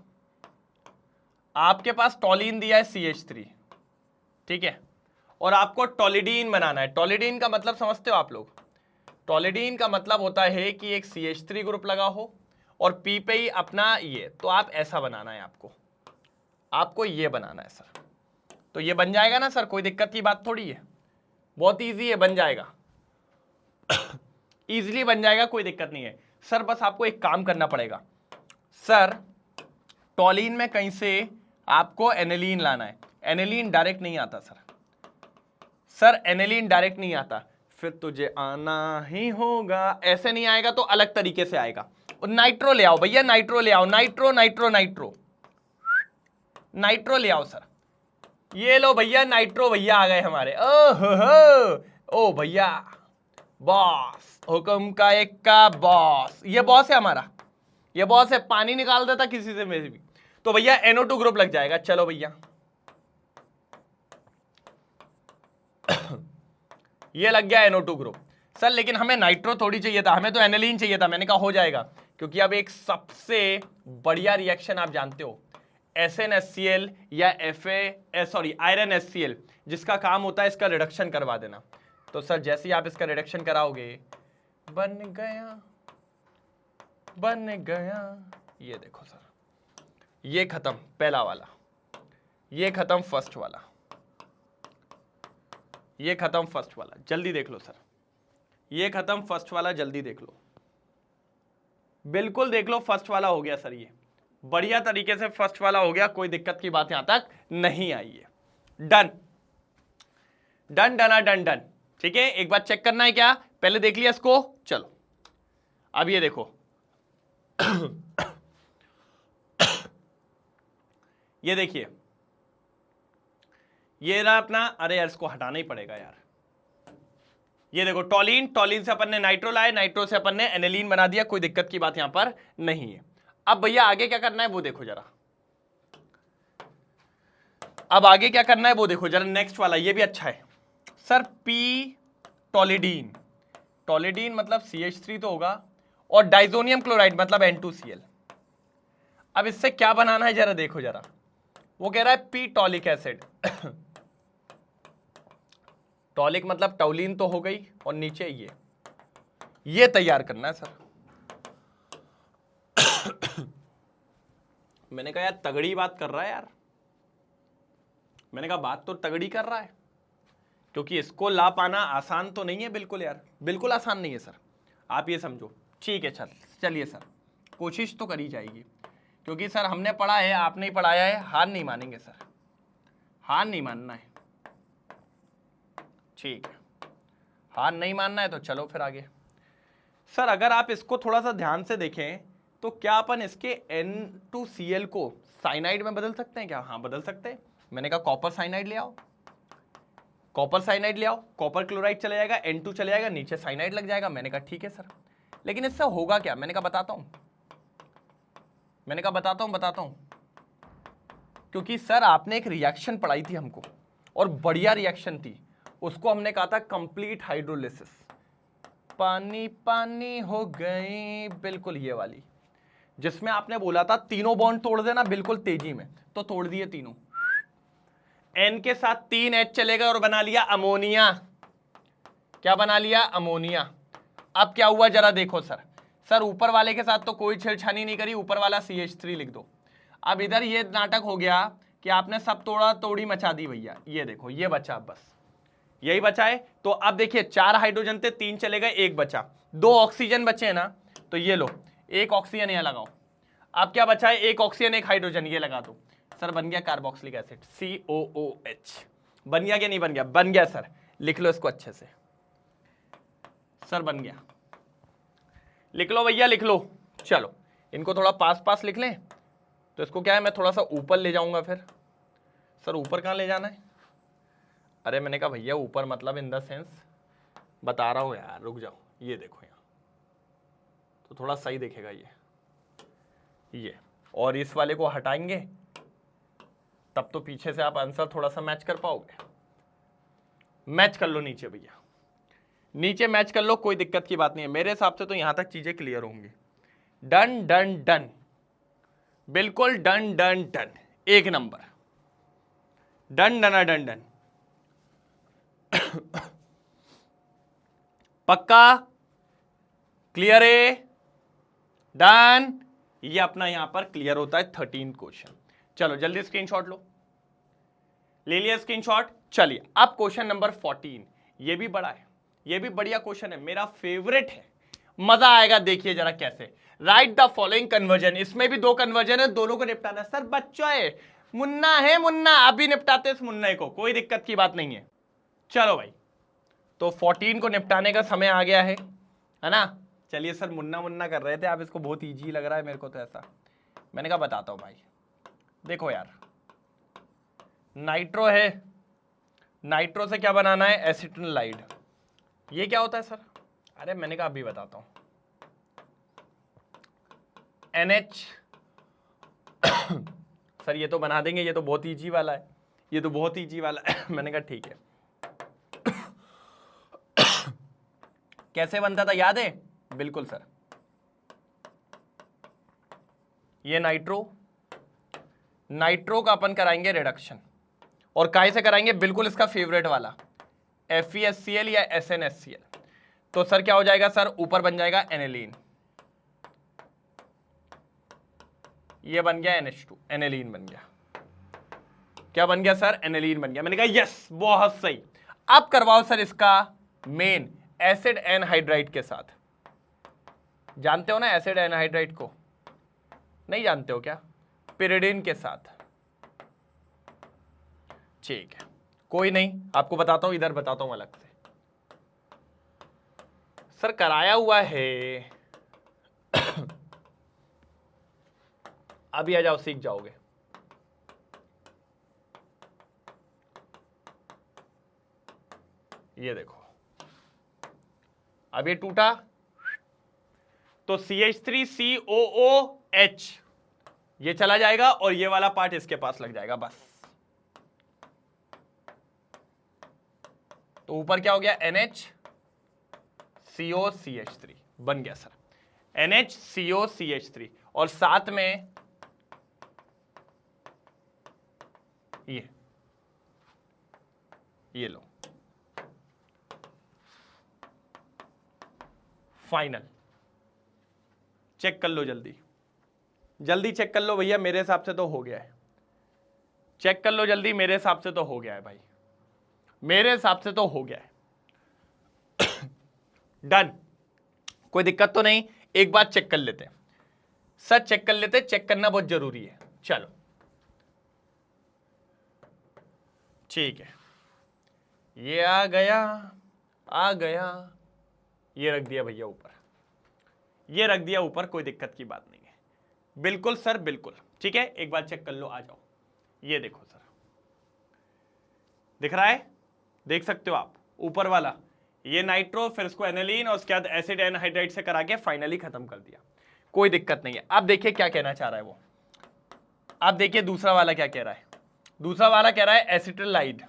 आपके पास टॉलिन दिया है CH3, ठीक है, और आपको टॉलिडीन बनाना है। टॉलिडीन का मतलब समझते हो आप लोग? टॉलिडीन का मतलब होता है कि एक CH3 ग्रुप लगा हो और P पे ही अपना ये, तो आप ऐसा बनाना है, आपको ये बनाना है सर। तो ये बन जाएगा ना सर, कोई दिक्कत की बात थोड़ी है, बहुत इजी है, बन जाएगा। इजीली बन जाएगा, कोई दिक्कत नहीं है सर। बस आपको एक काम करना पड़ेगा सर, टॉलिन में कहीं से आपको एनिलीन लाना है। एनिलीन डायरेक्ट नहीं आता सर, एनिलीन डायरेक्ट नहीं आता, फिर तुझे आना ही होगा। ऐसे नहीं आएगा तो अलग तरीके से आएगा। नाइट्रो ले आओ भैया, नाइट्रो ले आओ, नाइट्रो नाइट्रो नाइट्रो नाइट्रो ले आओ सर। ये लो भैया, नाइट्रो भैया आ गए हमारे। ओ भैया, बॉस, हुक्म का एक का बॉस, ये बॉस है हमारा, ये बॉस है। पानी निकाल देता किसी से मेरे भी, तो भैया NO2 ग्रुप लग जाएगा। चलो भैया, ये लग गया NO2 ग्रुप सर। लेकिन हमें नाइट्रो थोड़ी चाहिए था, हमें तो एनिलीन चाहिए था। मैंने कहा हो जाएगा, क्योंकि अब एक सबसे बढ़िया रिएक्शन आप जानते हो, SnHCl या आयरन HCl, जिसका काम होता है इसका रिडक्शन करवा देना। तो सर जैसे ही आप इसका रिडक्शन कराओगे, बन गया बन गया। ये देखो सर, ये खत्म पहला वाला, ये खत्म फर्स्ट वाला, ये खत्म फर्स्ट वाला। जल्दी देख लो सर, ये खत्म फर्स्ट वाला, जल्दी देख लो, बिल्कुल देख लो, फर्स्ट वाला हो गया सर। ये बढ़िया तरीके से फर्स्ट वाला हो गया, कोई दिक्कत की बात यहां तक नहीं आई है। Done done done done done, ठीक है। एक बार चेक करना है क्या, पहले देख लिया इसको। चलो अब ये देखो, ये देखिए, ये रहा अपना। अरे यार इसको हटाना ही पड़ेगा यार। ये देखो टॉलिन, टॉलिन से अपन ने नाइट्रो लाए, नाइट्रो से अपन ने एनिलीन बना दिया, कोई दिक्कत की बात यहां पर नहीं है। अब भैया आगे क्या करना है वो देखो जरा, अब आगे क्या करना है वो देखो जरा। नेक्स्ट वाला ये भी अच्छा है सर, पी टॉलिडीन। टॉलिडीन मतलब CH3 तो होगा, और डाइजोनियम क्लोराइड मतलब N2Cl। अब इससे क्या बनाना है जरा देखो जरा, वो कह रहा है पी टॉलिक एसिड। टॉलिक मतलब टॉलिन तो हो गई, और नीचे ये तैयार करना है सर। मैंने कहा यार तगड़ी बात कर रहा है यार, मैंने कहा बात तो तगड़ी कर रहा है, क्योंकि इसको ला पाना आसान तो नहीं है बिल्कुल यार, बिल्कुल आसान नहीं है सर, आप ये समझो। ठीक है सर, चलिए सर, कोशिश तो करी जाएगी, क्योंकि सर हमने पढ़ा है, आपने ही पढ़ाया है, हार नहीं मानेंगे सर, हार नहीं मानना है। ठीक है, हार नहीं मानना है तो चलो फिर आगे। सर अगर आप इसको थोड़ा सा ध्यान से देखें तो क्या अपन इसके N2Cl को साइनाइड में बदल सकते हैं क्या? हाँ बदल सकते हैं। मैंने कहा कॉपर साइनाइड ले आओ, कॉपर साइनाइड ले आओ, कॉपर क्लोराइड चले जाएगा, N2 चले जाएगा, नीचे साइनाइड लग जाएगा। मैंने कहा ठीक है सर, लेकिन इससे होगा क्या? मैंने कहा बताता हूं, मैंने कहा बताता हूं, क्योंकि सर आपने एक रिएक्शन पढ़ाई थी हमको और बढ़िया रिएक्शन थी, उसको हमने कहा था कंप्लीट हाइड्रोलिसिस। पानी पानी हो गई, बिल्कुल ये वाली, जिसमें आपने बोला था तीनों बॉन्ड तोड़ देना बिल्कुल तेजी में, तो तोड़ दिए तीनों। N के साथ 3 H चलेगा और बना लिया अमोनिया। क्या बना लिया? अमोनिया। अब क्या हुआ जरा देखो सर ऊपर वाले के साथ तो कोई छेड़छानी नहीं करी, ऊपर वाला CH3 लिख दो। अब इधर ये नाटक हो गया कि आपने सब तोड़ा तोड़ी मचा दी भैया। ये देखो ये बचा, बस यही बचा है। तो अब देखिए 4 हाइड्रोजन थे, 3 चले गए, 1 बचा, 2 ऑक्सीजन बचे हैं ना, तो ये लो 1 ऑक्सीजन यहाँ लगाओ। अब क्या बचा है? 1 ऑक्सीजन 1 हाइड्रोजन, ये लगा दो सर, बन गया कार्बोक्सिलिक एसिड COOH। बन गया कि नहीं बन गया? बन गया सर, लिख लो इसको अच्छे से सर, बन गया। लिख लो भैया लिख लो। चलो इनको थोड़ा पास पास लिख लें, तो इसको क्या है मैं थोड़ा सा ऊपर ले जाऊंगा। फिर सर ऊपर कहाँ ले जाना है? अरे मैंने कहा भैया ऊपर मतलब इन द सेंस बता रहा हूँ यार, रुक जाओ। ये देखो यहाँ तो थोड़ा सही दिखेगा ये, और इस वाले को हटाएंगे तब तो पीछे से आप आंसर थोड़ा सा मैच कर पाओगे। मैच कर लो नीचे भैया, नीचे मैच कर लो, कोई दिक्कत की बात नहीं है। मेरे हिसाब से तो यहां तक चीजें क्लियर होंगी। डन डन डन, बिल्कुल done done done, 1 number. Done done done done पक्का क्लियर है? डन। ये अपना यहां पर क्लियर होता है 13 क्वेश्चन। चलो जल्दी स्क्रीनशॉट लो, ले लिया स्क्रीनशॉट। चलिए अब क्वेश्चन नंबर 14, ये भी बड़ा है, ये भी बढ़िया क्वेश्चन है, मेरा फेवरेट है, मजा आएगा। देखिए जरा कैसे। राइट द फॉलोइंग कन्वर्जन, इसमें भी 2 कन्वर्जन है, दोनों को निपटाना है। सर बच्चों है, मुन्ना है मुन्ना, अभी निपटाते इस मुन्ने को, कोई दिक्कत की बात नहीं है। चलो भाई, तो 14 को निपटाने का समय आ गया है ना। चलिए सर मुन्ना मुन्ना कर रहे थे आप, इसको बहुत ईजी लग रहा है मेरे को तो ऐसा। मैंने कहा बताता हूं भाई, देखो यार नाइट्रो है, नाइट्रो से क्या बनाना है? एसिटिलाइड। ये क्या होता है सर? अरे मैंने कहा अभी बताता हूं। NH सर ये तो बना देंगे, ये तो बहुत ईजी वाला है, ये तो बहुत ईजी वाला है। मैंने कहा ठीक है। कैसे बनता था याद है? बिल्कुल सर, ये नाइट्रो का अपन कराएंगे रिडक्शन, और काय से कराएंगे? बिल्कुल इसका फेवरेट वाला FeSCl या SnHCl। तो सर क्या हो जाएगा सर? ऊपर बन जाएगा एनिलीन, ये बन गया NH2, एनिलीन बन गया। क्या बन गया सर? एनिलीन बन गया। मैंने कहा यस, बहुत सही। अब करवाओ सर इसका मेन एसिड एनहाइड्राइड के साथ। जानते हो ना एसिड एनहाइड्राइड को? नहीं जानते हो क्या? पिरिडिन के साथ। ठीक है कोई नहीं, आपको बताता हूं, इधर बताता हूं अलग से। सर कराया हुआ है अभी आ जाओ, सीख जाओगे। ये देखो अब ये टूटा तो CH3COOH ये चला जाएगा और ये वाला पार्ट इसके पास लग जाएगा बस। तो ऊपर क्या हो गया? NHCOCH3 बन गया सर, NHCOCH3, और साथ में ये लो फाइनल। चेक कर लो जल्दी जल्दी, चेक कर लो भैया, मेरे हिसाब से तो हो गया है। चेक कर लो जल्दी, मेरे हिसाब से तो हो गया है भाई, मेरे हिसाब से तो हो गया है। डन, कोई दिक्कत तो नहीं। एक बार चेक कर लेते हैं सर, चेक कर लेते, चेक करना बहुत जरूरी है। चलो ठीक है, ये आ गया, ये रख दिया भैया ऊपर, ये रख दिया ऊपर, कोई दिक्कत की बात नहीं है। बिल्कुल सर बिल्कुल ठीक है, एक बार चेक कर लो, आ जाओ। ये देखो सर, दिख रहा है? देख सकते हो आप ऊपर वाला, ये नाइट्रो, फिर इसको एनिलीन और उसके बाद एसिड एनहाइड्राइड से करा के फाइनली खत्म कर दिया। कोई दिक्कत नहीं है। अब देखिए क्या कहना चाह रहा है वो, अब देखिए दूसरा वाला क्या कह रहा है। दूसरा वाला कह रहा है एसिटिलाइड,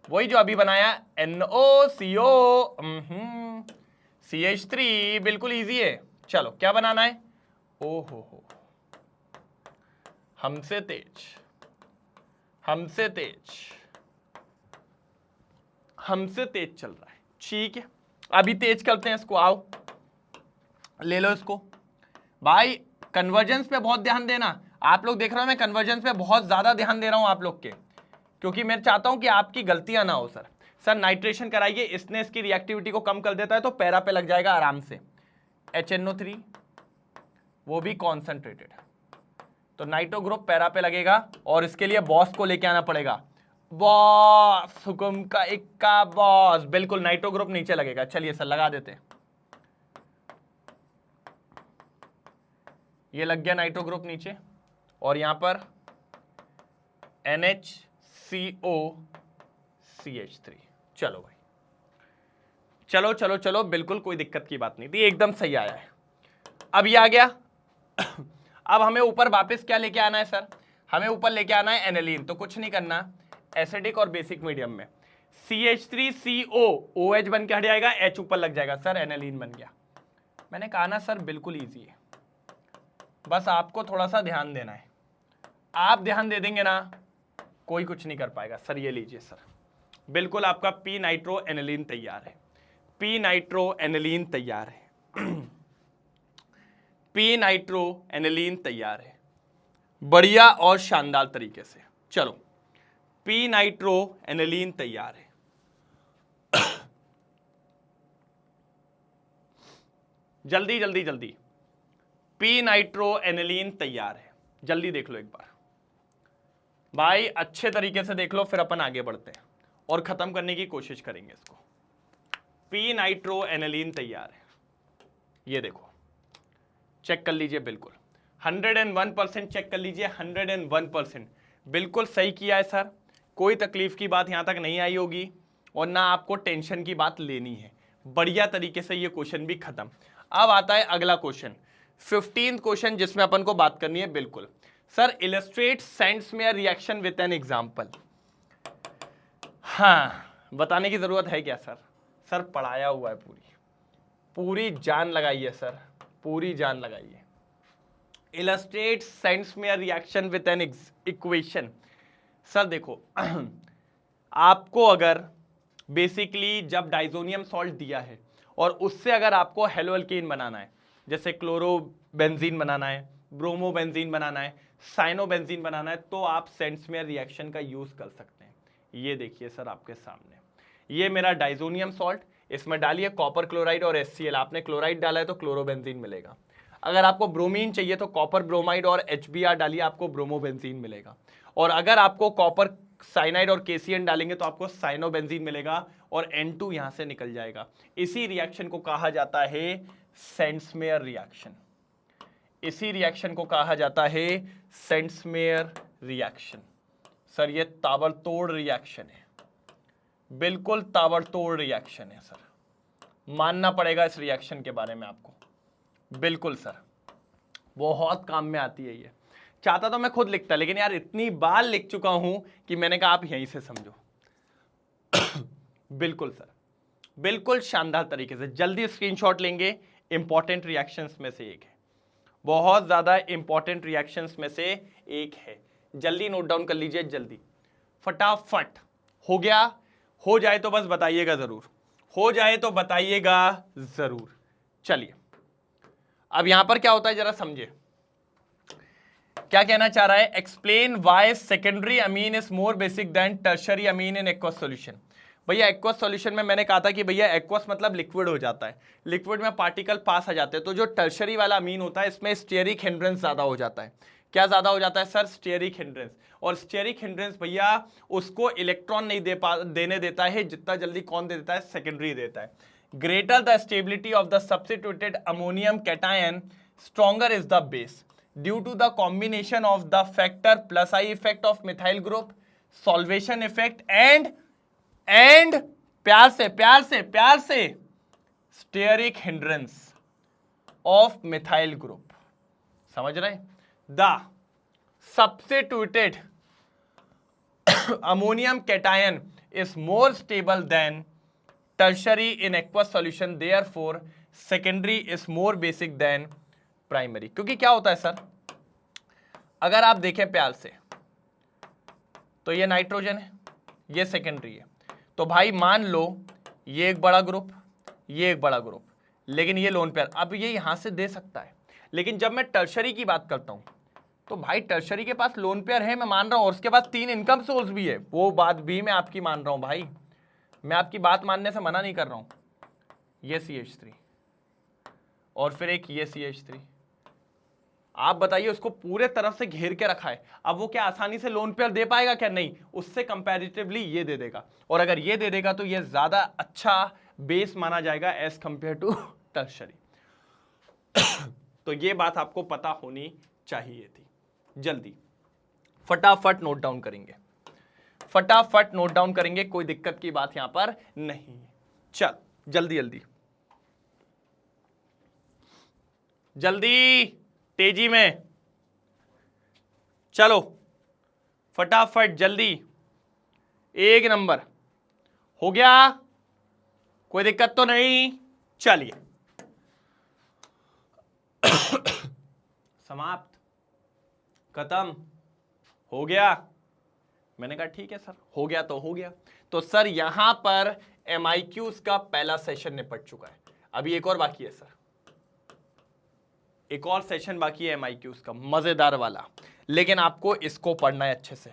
वही जो अभी बनाया NOCO CH3, बिल्कुल इजी है। चलो क्या बनाना है, ओहो हो, हमसे तेज, हमसे तेज, हमसे तेज चल रहा है। ठीक है, अभी तेज करते हैं इसको, आओ ले लो इसको। भाई कन्वर्जेंस पे बहुत ध्यान देना, आप लोग देख रहे हो मैं कन्वर्जेंस पे बहुत ज्यादा ध्यान दे रहा हूं आप लोग के, क्योंकि मैं चाहता हूं कि आपकी गलतियां ना हो। सर नाइट्रेशन कराइए, इसने इसकी रिएक्टिविटी को कम कर देता है तो पैरा पे लग जाएगा आराम से। HNO3 वो भी कॉन्सेंट्रेटेड, तो नाइट्रो ग्रुप पैरा पे लगेगा और इसके लिए बॉस को लेके आना पड़ेगा। बॉस, हुकुम का इक्का बॉस, बिल्कुल नाइट्रो ग्रुप नीचे लगेगा। चलिए सर लगा देते हैं, ये लग गया नाइट्रो ग्रुप नीचे, और यहां पर NHCO CH3। चलो भाई, चलो चलो चलो, बिल्कुल कोई दिक्कत की बात नहीं थी, एकदम सही आया है। अब ये आ गया। अब हमें ऊपर वापस क्या लेके आना है सर, हमें ऊपर लेके आना है एनिलीन। तो कुछ नहीं करना, एसिडिक और बेसिक मीडियम में CH3CO OH बन के हट जाएगा, H ऊपर लग जाएगा, सर एनिलीन बन गया। मैंने कहा ना सर बिल्कुल ईजी है, बस आपको थोड़ा सा ध्यान देना है। आप ध्यान दे देंगे ना, कोई कुछ नहीं कर पाएगा। सर ये लीजिए सर, बिल्कुल आपका पी नाइट्रो एनिलीन तैयार है, पी नाइट्रो एनिलीन तैयार है, पी नाइट्रो एनिलीन तैयार है, बढ़िया और शानदार तरीके से। चलो पी नाइट्रो एनिलीन तैयार है। जल्दी जल्दी जल्दी, पी नाइट्रो एनिलीन तैयार है, जल्दी देख लो एक बार भाई, अच्छे तरीके से देख लो, फिर अपन आगे बढ़ते हैं और खत्म करने की कोशिश करेंगे इसको। पी नाइट्रो एनिलीन तैयार है, ये देखो चेक कर लीजिए, बिल्कुल 101% चेक कर लीजिए, 101% बिल्कुल सही किया है सर। कोई तकलीफ की बात यहां तक नहीं आई होगी और ना आपको टेंशन की बात लेनी है। बढ़िया तरीके से ये क्वेश्चन भी खत्म। अब आता है अगला क्वेश्चन, 15th क्वेश्चन, जिसमें अपन को बात करनी है। बिल्कुल sir, illustrate Sandmeyer reaction with an example. हाँ, बताने की जरूरत है क्या सर? सर पढ़ाया हुआ है, पूरी जान लगाइए सर, पूरी जान लगाइए। Illustrate Sandmeyer reaction with an equation. Sir देखो, आपको अगर बेसिकली जब डाइजोनियम सॉल्ट दिया है और उससे अगर आपको हेलोअल्केन बनाना है, जैसे क्लोरोबेंजीन बनाना है, ब्रोमोबेंजीन बनाना है, साइनोबेंजीन बनाना है, तो आप सेंड्समेयर रिएक्शन का यूज कर सकते हैं। ये देखिए सर आपके सामने, ये मेरा डाइजोनियम सॉल्ट, इसमें डालिए कॉपर क्लोराइड और HCl। आपने क्लोराइड डाला है तो क्लोरोबेंजीन मिलेगा। अगर आपको ब्रोमीन चाहिए तो कॉपर ब्रोमाइड और HBr डालिए, आपको ब्रोमोबेंजीन मिलेगा। और अगर आपको कॉपर साइनाइड और KCN डालेंगे तो आपको साइनोबेंजीन मिलेगा और N2 यहां से निकल जाएगा। इसी रिएक्शन को कहा जाता है सेंड्समेयर रिएक्शन। इसी रिएक्शन को कहा जाता है सेंड्समेयर रिएक्शन। सर ये ताबड़तोड़ रिएक्शन है, बिल्कुल ताबड़तोड़ रिएक्शन है सर, मानना पड़ेगा इस रिएक्शन के बारे में आपको। बिल्कुल सर, बहुत काम में आती है ये। चाहता तो मैं खुद लिखता, लेकिन यार इतनी बार लिख चुका हूं कि मैंने कहा आप यहीं से समझो। बिल्कुल सर, बिल्कुल शानदार तरीके से। जल्दी स्क्रीनशॉट लेंगे, इंपॉर्टेंट रिएक्शंस में से एक है, बहुत ज्यादा इंपॉर्टेंट रिएक्शंस में से एक है। जल्दी नोट डाउन कर लीजिए, जल्दी फटाफट। हो गया? हो जाए तो बस बताइएगा जरूर, हो जाए तो बताइएगा जरूर। चलिए अब यहां पर क्या होता है जरा समझिए, क्या कहना चाह रहा है। Explain why secondary amine is more basic than tertiary amine in aqueous solution. भैया एक्वस सॉल्यूशन में मैंने कहा था कि भैया एक्वस मतलब लिक्विड हो जाता है, लिक्विड में पार्टिकल पास आ जाते हैं। तो जो टर्शरी वाला अमीन होता है इसमें स्टेरिक हिंड्रेंस ज्यादा हो जाता है। क्या ज्यादा हो जाता है सर? Steric hindrance. और स्टेरिक हिंड्रेंस भैया उसको इलेक्ट्रॉन नहीं देने देता है जितना जल्दी कौन दे देता है? सेकेंडरी देता है। Greater the stability of the substituted ammonium cation stronger is the base due to the combination of the factor plus I effect of methyl group, solvation effect and प्यार से steric hindrance of methyl group. समझ रहे हैं? The substituted ammonium cation is more stable than tertiary in aqueous solution, therefore secondary is more basic than primary. क्योंकि क्या होता है सर, अगर आप देखें प्यार से तो ये नाइट्रोजन है, ये सेकेंडरी है, तो भाई मान लो ये एक बड़ा ग्रुप, ये एक बड़ा ग्रुप, लेकिन ये लोन पेयर, अब ये यहां से दे सकता है, लेकिन जब मैं टर्शरी की बात करता हूं तो भाई टर्शरी के पास लोन पेयर है, मैं मान रहा हूं, और उसके पास 3 इनकम सोर्स भी है, वो बात भी मैं आपकी मान रहा हूं भाई, मैं आपकी बात मानने से मना नहीं कर रहा हूं। ये CH3 और फिर एक ये CH3, आप बताइए, उसको पूरे तरफ से घेर के रखा है, अब वो क्या आसानी से लोन पेयर दे पाएगा क्या? नहीं, उससे कंपैरेटिवली ये दे देगा, और अगर ये दे देगा तो ये ज्यादा अच्छा बेस माना जाएगा एज कंपेयर टू टर्शरी। तो ये बात आपको पता होनी चाहिए थी। जल्दी फटाफट नोट डाउन करेंगे, फटाफट नोट डाउन करेंगे, कोई दिक्कत की बात यहां पर नहीं है। चल जल्दी जल्दी जल्दी, तेजी में चलो, फटाफट जल्दी। 1 नंबर हो गया, कोई दिक्कत तो नहीं? चलिए समाप्त, खत्म, हो गया। मैंने कहा ठीक है सर, हो गया तो हो गया। तो सर यहां पर MIQs का पहला सेशन निपट चुका है, अभी एक और बाकी है सर, एक और सेशन बाकी है MIQs का, मजेदार वाला, लेकिन आपको इसको पढ़ना है अच्छे से,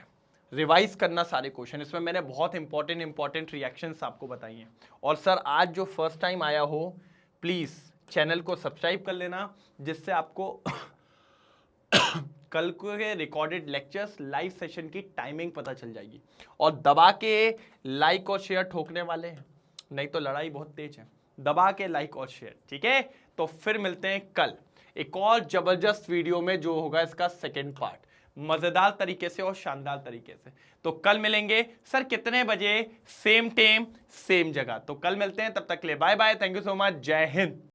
रिवाइज करना सारे क्वेश्चन, इसमें मैंने बहुत इंपॉर्टेंट रिएक्शंस आपको बताई हैं। और सर आज जो फर्स्ट टाइम आया हो, प्लीज चैनल को सब्सक्राइब कर लेना, जिससे आपको कल के रिकॉर्डेड लेक्चर्स, लाइव सेशन की टाइमिंग पता चल जाएगी। और दबा के लाइक और शेयर ठोकने वाले हैं, नहीं तो लड़ाई बहुत तेज है, दबा के लाइक और शेयर, ठीक है? तो फिर मिलते हैं कल एक और जबरदस्त वीडियो में, जो होगा इसका सेकेंड पार्ट, मजेदार तरीके से और शानदार तरीके से। तो कल मिलेंगे सर कितने बजे? सेम टाइम सेम जगह। तो कल मिलते हैं, तब तक के लिए bye bye, thank you so much, जय हिंद।